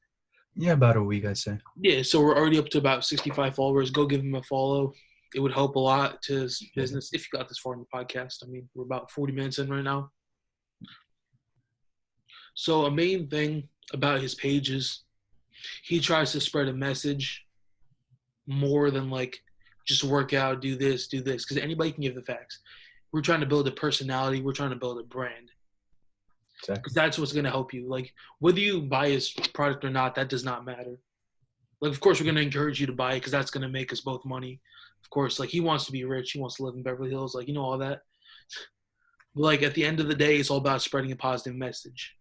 Yeah, about a week, I'd say. Yeah, so we're already up to about 65 followers. Go give him a follow. It would help a lot to his Yeah. business if you got this far in the podcast. I mean, we're about 40 minutes in right now. So a main thing about his page is he tries to spread a message more than like just work out, do this, because anybody can give the facts. We're trying to build a personality. We're trying to build a brand Exactly. because that's what's going to help you. Like whether you buy his product or not, that does not matter. Like, of course, we're going to encourage you to buy it because that's going to make us both money. Of course, like, he wants to be rich. He wants to live in Beverly Hills. Like, you know, all that. But, like, at the end of the day, it's all about spreading a positive message.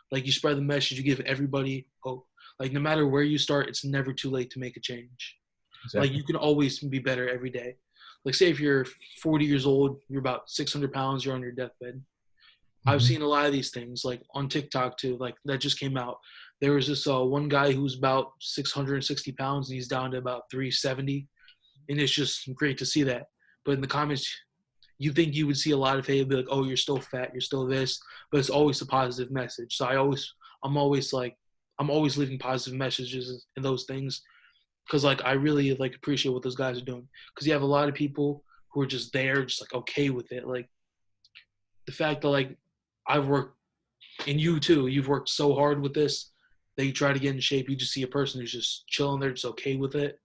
Like, you spread the message, you give everybody hope. Like, no matter where you start, it's never too late to make a change. Like, Exactly. you can always be better every day. Like, say if you're 40 years old, you're about 600 pounds, you're on your deathbed. I've Hmm. seen a lot of these things, like on TikTok too. Like that just came out. There was this one guy who's about 660 pounds and he's down to about 370, and it's just great to see that. But in the comments, you think you would see a lot of hate, be like, "Oh, you're still fat, you're still this," but it's always a positive message. So I'm always like, I'm always leaving positive messages and those things because like I really like appreciate what those guys are doing because you have a lot of people who are just there, just like okay with it, like the fact that like I've worked and you too, you've worked so hard with this that you try to get in shape. You just see a person who's just chilling there, just okay with it.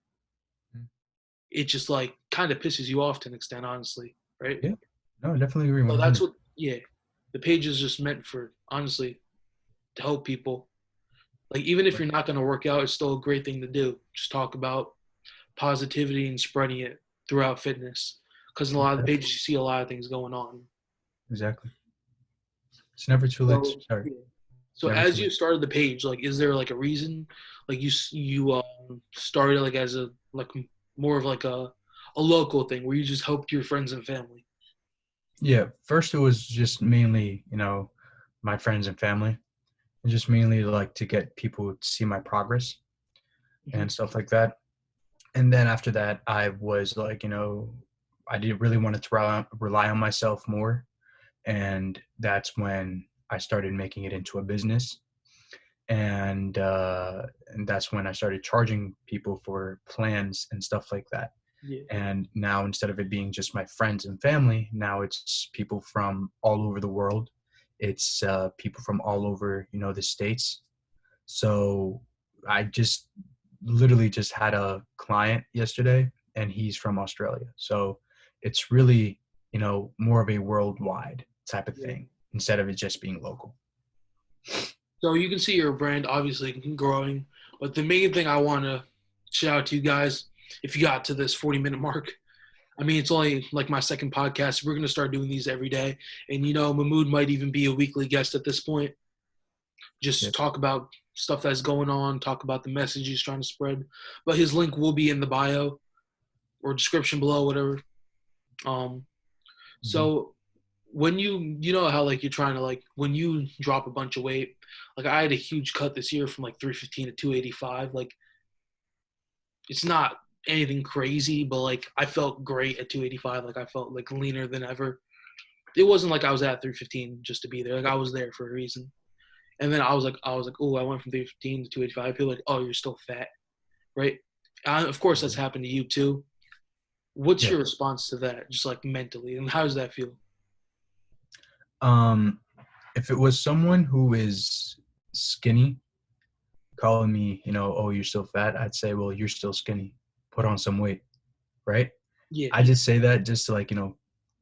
It just like kind of pisses you off to an extent, honestly, right? Yeah. No, I definitely agree So that's 100. what, yeah, the page is just meant for, honestly, to help people. Like even if you're not going to work out, it's still a great thing to do. Just talk about positivity and spreading it throughout fitness. Because in a lot of the Exactly. pages, you see a lot of things going on. Exactly. It's never too late. So Sorry. yeah. It's So never too as you late. started the page, like, is there like a reason, like you started like as a like more of like a local thing where you just helped your friends and family? Yeah. First, it was just mainly, my friends and family, and just mainly like to get people to see my progress Mm-hmm. and stuff like that. And then after that, I was like, I did really wanted to rely on myself more. And that's when I started making it into a business. And that's when I started charging people for plans and stuff like that. Yeah, And now instead of it being just my friends and family, now it's people from all over the world. It's people from all over, the states. So I just literally just had a client yesterday, and he's from Australia. So it's really, more of a worldwide type of yeah. thing instead of it just being local. So you can see your brand obviously growing, but the main thing I want to shout out to you guys, if you got to this 40-minute mark, I mean, it's only like my second podcast. We're gonna start doing these every day, and Mahmoud might even be a weekly guest at this point. Just Yep. talk about stuff that's going on, talk about the message he's trying to spread. But his link will be in the bio or description below, whatever. Um, Hmm. so when you know how like you're trying to like when you drop a bunch of weight, like I had a huge cut this year from like 315 to 285. Like it's not anything crazy, but like I felt great at 285. Like I felt like leaner than ever. It wasn't like I was at 315 just to be there. Like I was there for a reason. And then I was like, oh, I went from 315 to 285. People like, oh, you're still fat, right? Of course, that's happened to you too. What's Yeah. your response to that, just like mentally, and how does that feel? Um, If it was someone who is skinny calling me, oh, you're still fat, I'd say, well, you're still skinny. Put on some weight, right? Yeah, I just say that just to like,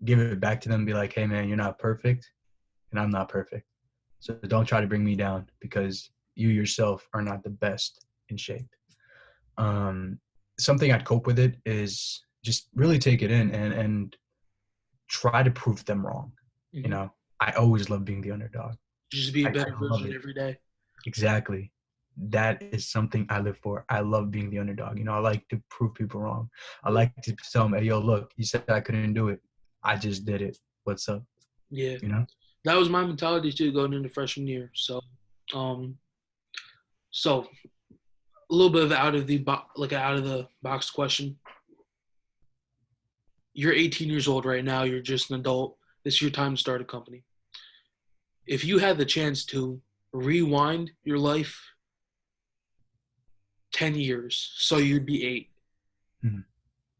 give it back to them, be like, hey man, you're not perfect and I'm not perfect. So don't try to bring me down because you yourself are not the best in shape. Something I'd cope with it is just really take it in and try to prove them wrong. You hmm know, I always love being the underdog. just be a I better love version it. every day. Exactly. That is something I live for. I love being the underdog. I like to prove people wrong. I Yeah, like to tell them, hey, yo, look, you said I couldn't do it. I just did it. What's up? yeah. You know? That was my mentality too going into freshman year. Um, so a little bit of out of the box question. You're 18 years old right now. You're just an adult. This is your time to start a company. If you had the chance to rewind your life 10 years, so you'd be 8, Mhm.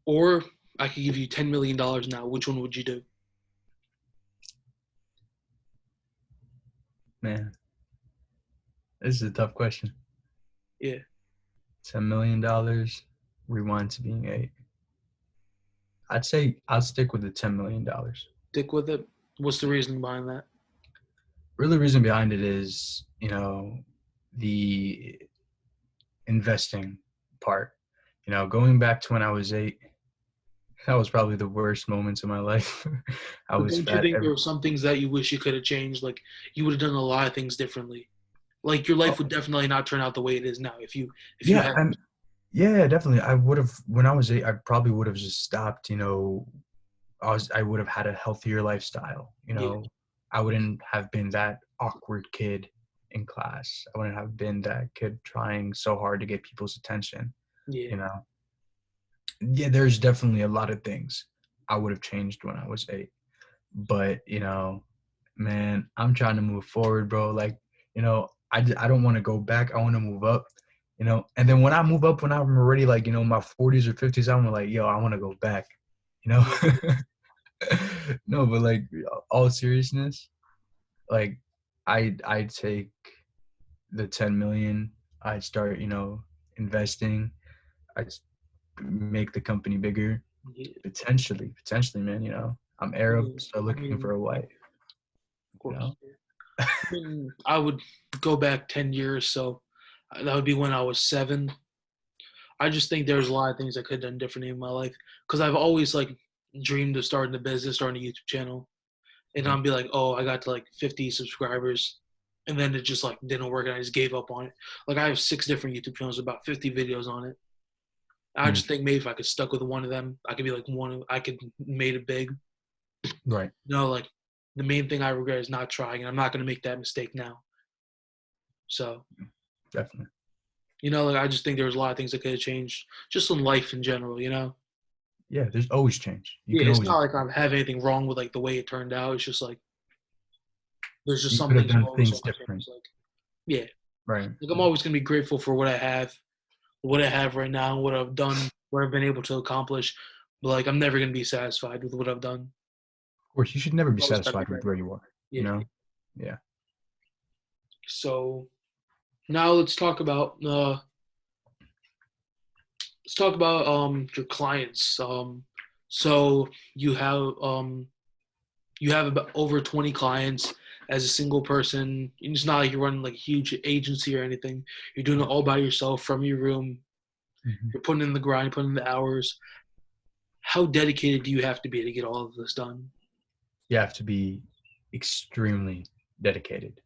or I could give you $10 million now, which one would you do? Man, this is a tough question. Yeah, $10 million, rewind to being 8. I'd say I'll stick with the $10 million. stick with it. What's the reason behind that? Really, reason behind it is, the investing part. Going back to when I was 8, that was probably the worst moments of my life. I But was don't you fat think there every. were some things that you wish you could have changed? Like you would have done a lot of things differently. Like your life Oh, would definitely not turn out the way it is now if you yeah, had. yeah, definitely. I would have when I was 8. I probably would have just stopped. I would have had a healthier lifestyle. Yeah, I wouldn't have been that awkward kid in class. I wouldn't have been that kid trying so hard to get people's attention. yeah, You know, yeah, there's definitely a lot of things I would have changed when I was 8. But man, I'm trying to move forward, bro. Like, I don't want to go back. I want to move up. And then when I move up, when I'm already like, my 40s or 50s, I'm like, yo, I want to go back. You know. yeah, No, but like all seriousness, like I'd take the 10 million. I'd start, investing. I'd make the company bigger. yeah, Potentially, man. I'm Arab, yeah. so I looking mean, for a wife. of You course. know. Yeah. I mean, I would go back 10 years, so that would be when I was 7. I just think there's a lot of things I could have done differently in my life because I've always like dreamed of starting a business, starting a YouTube channel, and Right. I'll be like, oh, I got to like 50 subscribers, and then it just like didn't work, and I just gave up on it. Like I have 6 different YouTube channels, about 50 videos on it. I Mm, just think maybe if I could stuck with one of them, I could be like I could made it big. right. No, like the main thing I regret is not trying, and I'm not going to make that mistake now. So, Definitely. like I just think there was a lot of things that could have changed just in life in general. Yeah, there's always change. You Yeah, can it's always not like I have anything wrong with like the way it turned out. It's just like there's just you some could have things I done always things want to different. change. Like, yeah, Right. like I'm always gonna be grateful for what I have right now, what I've done, what I've been able to accomplish. But like I'm never gonna be satisfied with what I've done. Of course, you should never be Always gotta be satisfied with better. where you are, you Yeah. know? Yeah. So now let's talk about your clients. So you have about over 20 clients as a single person. It's not like you're running like a huge agency or anything. You're doing it all by yourself from your room. Mhm. You're putting in the grind, putting in the hours. How dedicated do you have to be to get all of this done? You have to be extremely dedicated,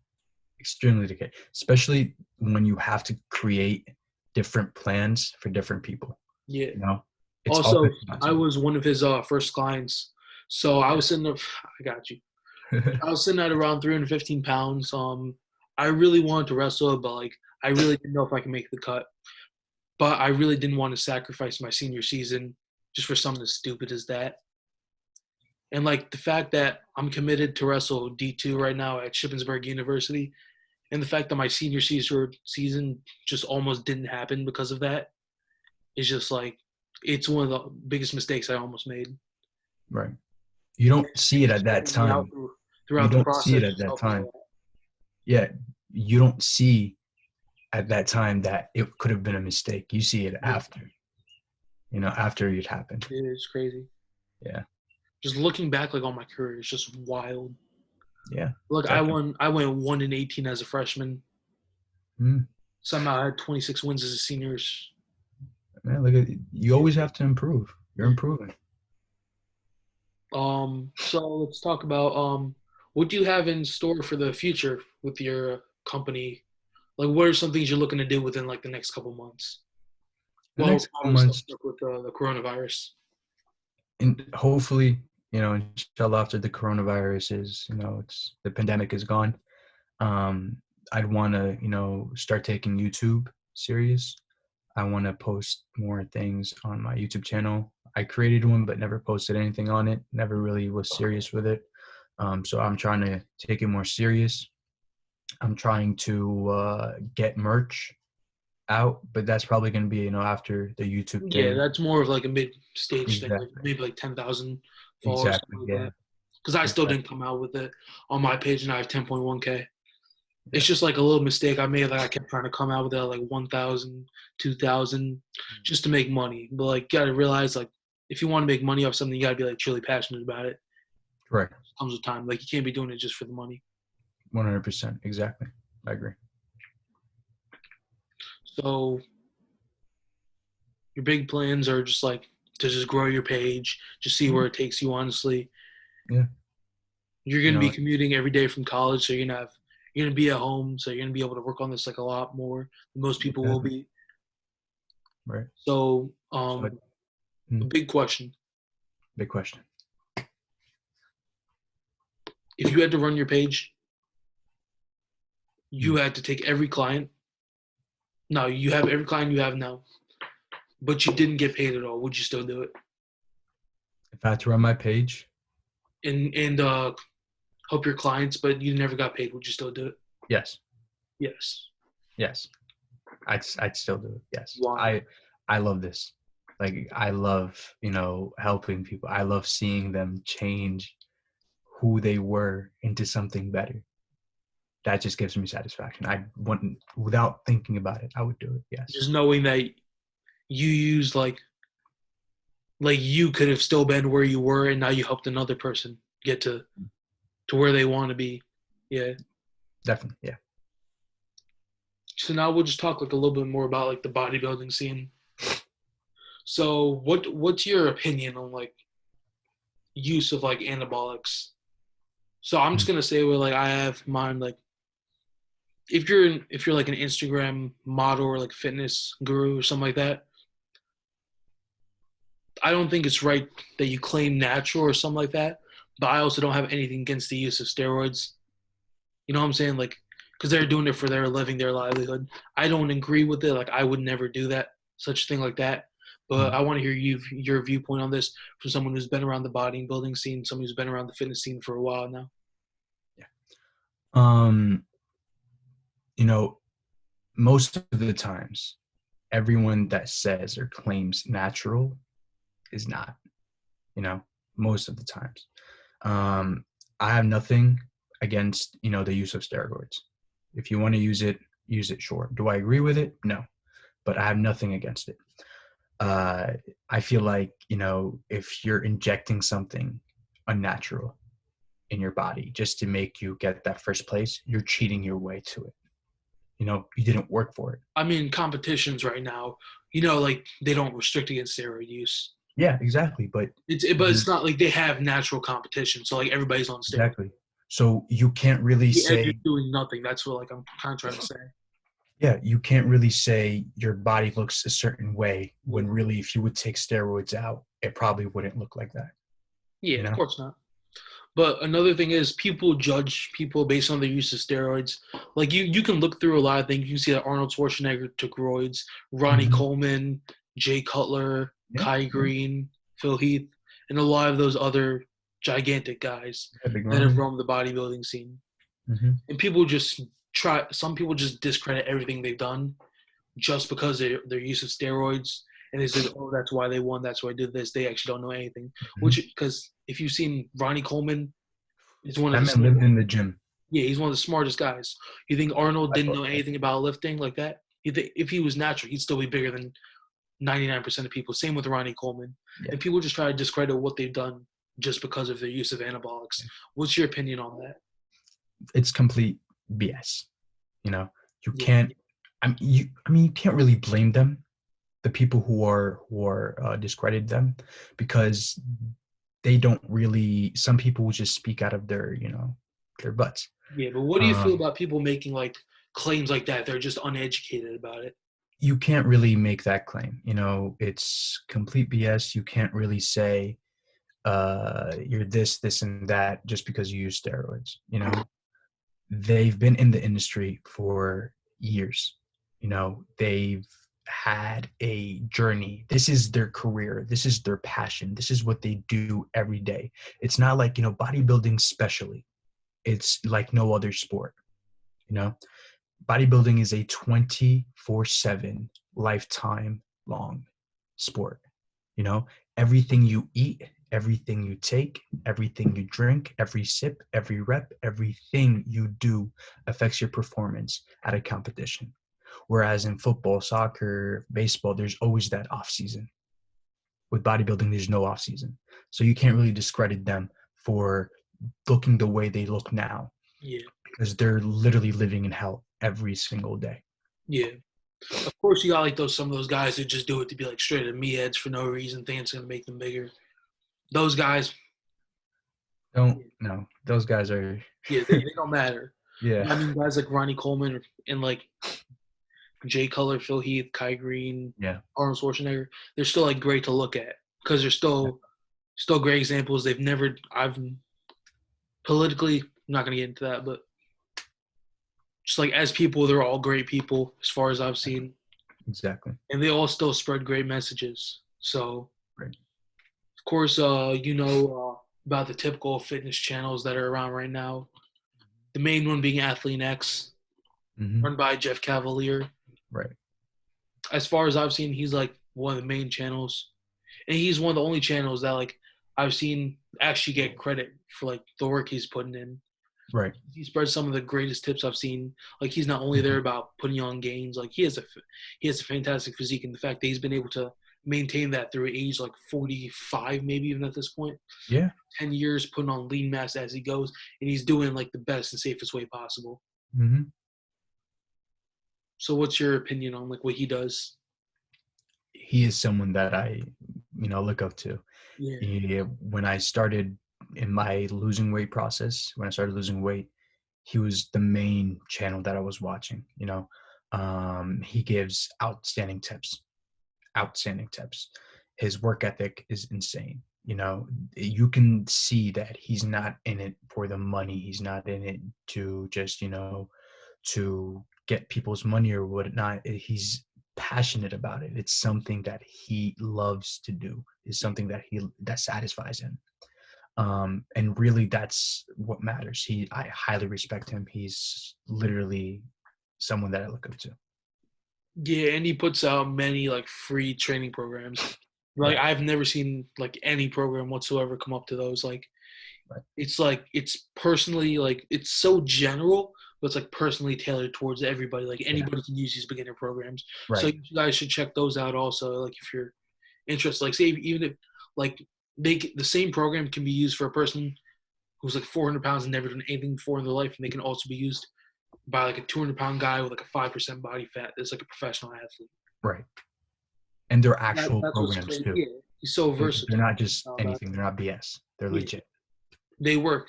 extremely dedicated, especially when you have to create different plans for different people, Yeah. you know? It's all Also, I customizable. was one of his first clients. So I was sitting there, I got you. I was sitting at around 315 pounds. I really wanted to wrestle, but like I really didn't know if I could make the cut. But I really didn't want to sacrifice my senior season just for something as stupid as that. And like the fact that I'm committed to wrestle D2 right now at Shippensburg University, and the fact that my senior season just almost didn't happen because of that is just like it's one of the biggest mistakes I almost made. Right. You don't He see it was at that helping me out time. You throughout the don't see process, it at just that helping me time. out. yeah, you don't see at that time that it could have been a mistake. You see it Yeah, after, after it happened. it is crazy. Yeah. Just looking back, like on my career, it's just wild. Yeah. Look, Definitely. I went 1-18 as a freshman. Mm. Somehow I had 26 wins as a senior. Man, look at you. Yeah. Always have to improve. You're Yeah. improving. So let's talk about what do you have in store for the future with your company? Like, what are some things you're looking to do within like the next couple months? The Well, next while couple we're still months, stuck with the coronavirus. and hopefully, inshallah, after the coronavirus is, it's the pandemic is gone. Um, I'd want to, start taking YouTube serious. I want to post more things on my YouTube channel. I created one, but never posted anything on it. Never really was serious with it. So I'm trying to take it more serious. I'm trying to get merch out, but that's probably going to be, after the YouTube Yeah, thing. that's more of like a mid-stage thing, like Exactly. maybe like 10,000 followers, Exactly. something like Yeah. that. Because I still Exactly. didn't come out with it on my page, and I have 10.1K. Yeah. It's just like a little mistake I made. Like I kept trying to come out with it at like 1,000, 2,000, just to make money. But like, you gotta realize like if you want to make money off something, you gotta be like truly passionate about it. It Correct. comes with time. Like you can't be doing it just for the money. 100%. Exactly. I agree. So your big plans are just like to just grow your page, just see Mhm. where it takes you. Honestly, Yeah. you're You gonna be know, commuting every day from college, so you're gonna be at home, so you're gonna be able to work on this like a lot more than most people will exactly. be. Right. So, So, a mm, big question: big question. if you had to run your page, you Mm. had to take every client. Now you have every client you have now, but you didn't get paid at all. Would you still do it? If I had to run my page, And help your clients, but you never got paid. Would you still do it? yes. Yes. Yes. I'd still do it. Yes. Why? I love this. Like I love, helping people. I love seeing them change who they were into something better. That just gives me satisfaction. I wouldn't, without thinking about it, I would do it. Yes. Just knowing that you used like you could have still been where you were, and now you helped another person get to where they want to be. Yeah. Definitely. Yeah. So now we'll just talk like a little bit more about like the bodybuilding scene. So what's your opinion on like use of like anabolics? So I'm just Mm. gonna say where like I have mine like if you're like an Instagram model or like fitness guru or something like that, I don't think it's right that you claim natural or something like that. But I also don't have anything against the use of steroids. You know what I'm saying? Like, because they're doing it for their living, their livelihood. I don't agree with it. Like, I would never do that, such thing like that. But Mm. I want to hear your viewpoint on this from someone who's been around the bodybuilding scene, someone who's been around the fitness scene for a while now. Yeah. Um, you know, most of the times, everyone that says or claims natural is not, you know, most of the times. Um, I have nothing against, the use of steroids. If you want to use it, sure. Do I agree with it? No, but I have nothing against it. Uh, I feel like, if you're injecting something unnatural in your body just to make you get that first place, you're cheating your way to it. You didn't work for it. I mean, competitions right now, like they don't restrict against steroid use. Yeah, exactly. But But you it's not like they have natural competition. So like everybody's on steroids. exactly. So you can't really And you're say, doing nothing. That's what like I'm kind of trying to say. yeah, you can't really say your body looks a certain way Yeah. when really if you would take steroids out, it probably wouldn't look like that, Yeah, you of know? course not. But another thing is people judge people based on their use of steroids. Like you can look through a lot of things. You can see that Arnold Schwarzenegger took roids, Ronnie Hmm. Coleman, Jay Cutler, Yeah, Kai yeah, Green, Phil Heath, and a lot of those other gigantic guys yeah, Big that have Ronnie. roamed the bodybuilding scene. Hmm. And some people just discredit everything they've done just because of their use of steroids. And they said, oh, that's why they won. That's why I did this. They actually don't know anything. Hmm. Which, because if you've seen Ronnie Coleman, is one of That the man lived smartest. in the gym. Yeah, he's one of the smartest guys. You think Arnold I didn't thought know that. anything about lifting like that? You think if he was natural, he'd still be bigger than 99% of people. Same with Ronnie Coleman. Yeah, And people just try to discredit what they've done just because of their use of anabolics. What's your opinion on that? it's complete BS. You know, you Yeah, can't. I mean, you can't really blame them, the people who are discredit them, because they don't really. Some people will just speak out of their their butts. yeah. But what do you feel Um, about people making like claims like that? They're just uneducated about it. you can't really make that claim. It's complete BS. You can't really say you're this and that just because you use steroids. They've been in the industry for years. They've had a journey. This is their career. This is their passion. This is what they do every day. It's not like, bodybuilding specially. It's like no other sport. You know, bodybuilding is a 24/7 lifetime long sport. You know, everything you eat, everything you take, everything you drink, every sip, every rep, everything you do affects your performance at a competition. Whereas in football, soccer, baseball, there's always that off season. With bodybuilding, there's no off season. So you can't really discredit them for looking the way they look now, Yeah, because they're literally living in hell every single day. yeah. Of course, you got like some of those guys who just do it to be like straight at meatheads for no reason, thinking it's gonna make them bigger. Those guys, Don't no, those guys are yeah, they don't matter. yeah, I mean, guys like Ronnie Coleman and like Jay Cutler, Phil Heath, Kai Green, yeah, Arnold Schwarzenegger, they're still like great to look at because they're still great examples. I've politically, I'm not gonna get into that, but just like as people, they're all great people as far as I've seen, exactly. and they all still spread great messages. So, Right. of course, about the typical fitness channels that are around right now. The main one being Athlete X, Hmm. run by Jeff Cavalier. Right. As far as I've seen, he's like one of the main channels, and he's one of the only channels that like I've seen actually get credit for like the work he's putting in. Right. He spreads some of the greatest tips I've seen. Like he's not only there Mhm. about putting on gains, like he has a fantastic physique, and the fact that he's been able to maintain that through age like 45, maybe even at this point, Yeah. 10 years putting on lean mass as he goes, and he's doing like the best and safest way possible. Hmm. So, what's your opinion on like what he does? He is someone that I, look up to. Yeah, When I started in my losing weight process, when I started losing weight, he was the main channel that I was watching. He gives outstanding tips. His work ethic is insane. You can see that he's not in it for the money. He's not in it to just, to get people's money or whatnot. He's passionate about it. It's something that he loves to do. It's something that satisfies him. And really, that's what matters. I highly respect him. He's literally someone that I look up to. yeah, and he puts out many like free training programs. Like Right. I've never seen like any program whatsoever come up to those. Right. Like it's personally like it's so general, but it's like personally tailored towards everybody. Like Yeah. anybody can use these beginner programs. So Right. you guys should check those out also. Like if you're interested, like say even if like the same program can be used for a person who's like 400 pounds and never done anything before in their life, and they can also be used by like a 200-pound guy with like a 5% body fat that's like a professional athlete. Right. And they're actual That's what's programs crazy. too. Yeah, he's so They're versatile. not just anything. They're not BS. They're Yeah, legit. they work.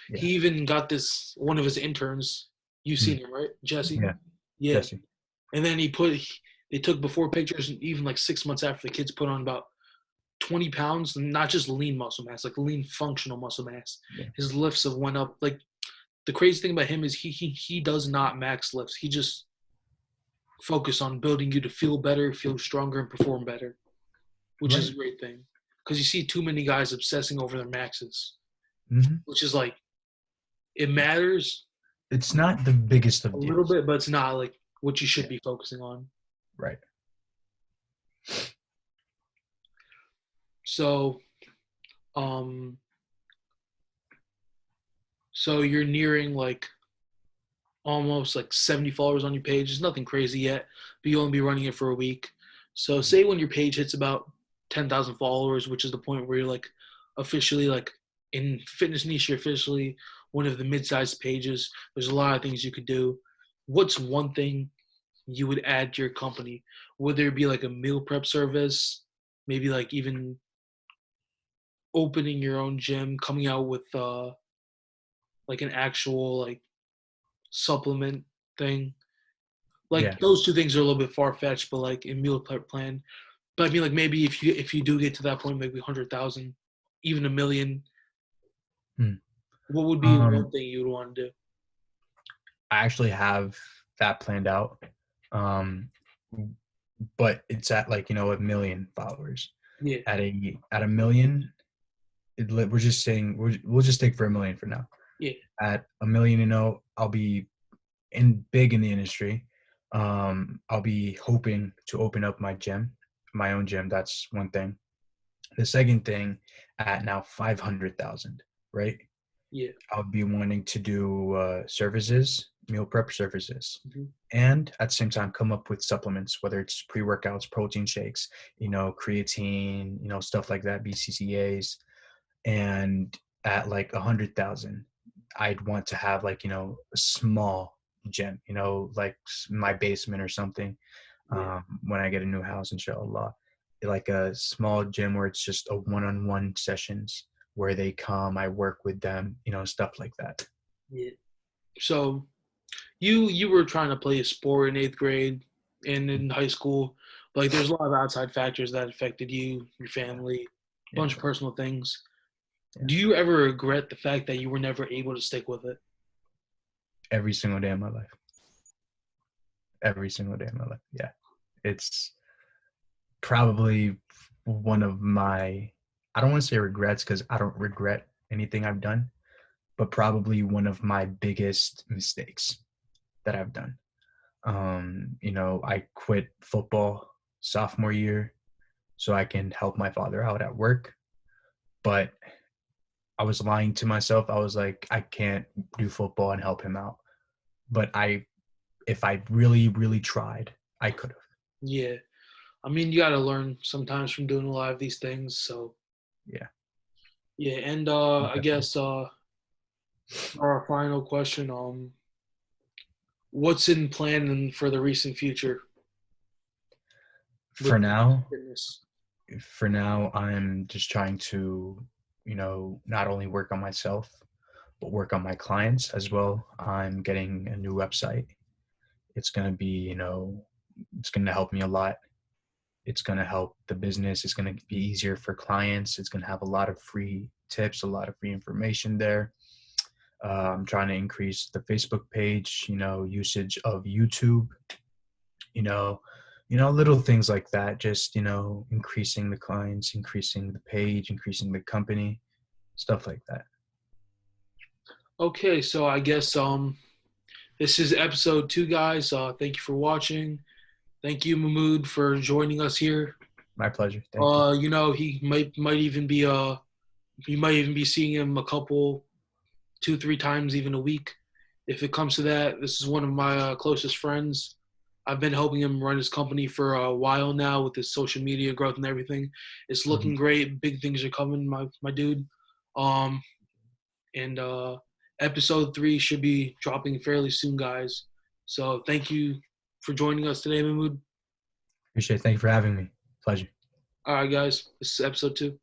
Yeah. He even got this one of his interns. You've Mm. seen him, right, Jesse? Yeah. Yeah. Jesse. And then they took before pictures, and even like 6 months after the kids put on about 20 pounds, not just lean muscle mass, like lean functional muscle mass. Yeah. His lifts have went up. Like the crazy thing about him is he does not max lifts. He just focus on building you to feel better, feel stronger, and perform better, which is Right. a great thing. Because you see too many guys obsessing over their maxes, Hmm. which is like it matters It's not the biggest a of little deals. bit, but it's not like what you should Yeah. be focusing on. Right. So, um, so you're nearing like almost like 70 followers on your page. It's nothing crazy yet, but you only be running it for a week. So say when your page hits about 10,000 followers, which is the point where you're like officially like in fitness niche, you're officially one of the mid-sized pages. There's a lot of things you could do. What's one thing you would add to your company? Would there be like a meal prep service? Maybe like even opening your own gym, coming out with like an actual like supplement thing. Yeah. Like those two things are a little bit far fetched, but like in meal prep plan. But I mean, like maybe if you do get to that point, maybe 100,000, even a million, Hmm. what would be one Um, thing you would want to do? I actually have that planned out. Um, but it's at like, 1 million followers. Yeah, At a million, we're just saying we'll just take for a million for now. yeah, At a million, I'll be big in the industry. I'll be hoping to open up my own gym. That's one thing. The second thing, at now 500,000, right? yeah. I'll be wanting to do services, meal prep services, Mm-hmm. and at the same time come up with supplements, whether it's pre-workouts, protein shakes, creatine, stuff like that, BCCAs. And at like 100,000, I'd want to have like a small gym, like my basement or something. Yeah, When I get a new house, inshallah, like a small gym where it's just a one-on-one sessions where they come, I work with them, stuff like that. yeah. So you were trying to play a sport in eighth grade and in high school, but like there's a lot of outside factors that affected you, your Yeah, family, a yeah, bunch of personal things. yeah. Do you ever regret the fact that you were never able to stick with it? Every single day of my life. Every single day of my life. Yeah. It's probably one of my, I don't want to say regrets because I don't regret anything I've done, but probably one of my biggest mistakes that I've done. I quit football sophomore year so I can help my father out at work, but I was lying to myself. I was like, I can't do football and help him out. But if I really, really tried, I could have. Yeah. I mean, you got to learn sometimes from doing a lot of these things. So, Yeah. yeah. And I Definitely. guess our final question, what's in plan for the recent future with For now, fitness? I'm just trying to, not only work on myself, but work on my clients as well. I'm getting a new website. It's going to be, it's going to help me a lot. It's going to help the business. It's going to be easier for clients. It's going to have a lot of free tips, a lot of free information there. I'm trying to increase the Facebook page, usage of YouTube, you know, little things like that. Just, increasing the clients, increasing the page, increasing the company, stuff like that. Okay, so I guess this is episode 2, guys. Thank you for watching. Thank you, Mahmoud, for joining us here. My pleasure. Thank you. He might even be you might even be seeing him a couple, 2, 3 times even a week. If it comes to that, this is one of my closest friends. I've been helping him run his company for a while now with his social media growth and everything. It's Mhm. looking great. Big things are coming, my dude. Um, and episode 3 should be dropping fairly soon, guys. So thank you for joining us today, Mahmoud. Appreciate it. Thank you for having me. Pleasure. All right, guys. This is episode 2.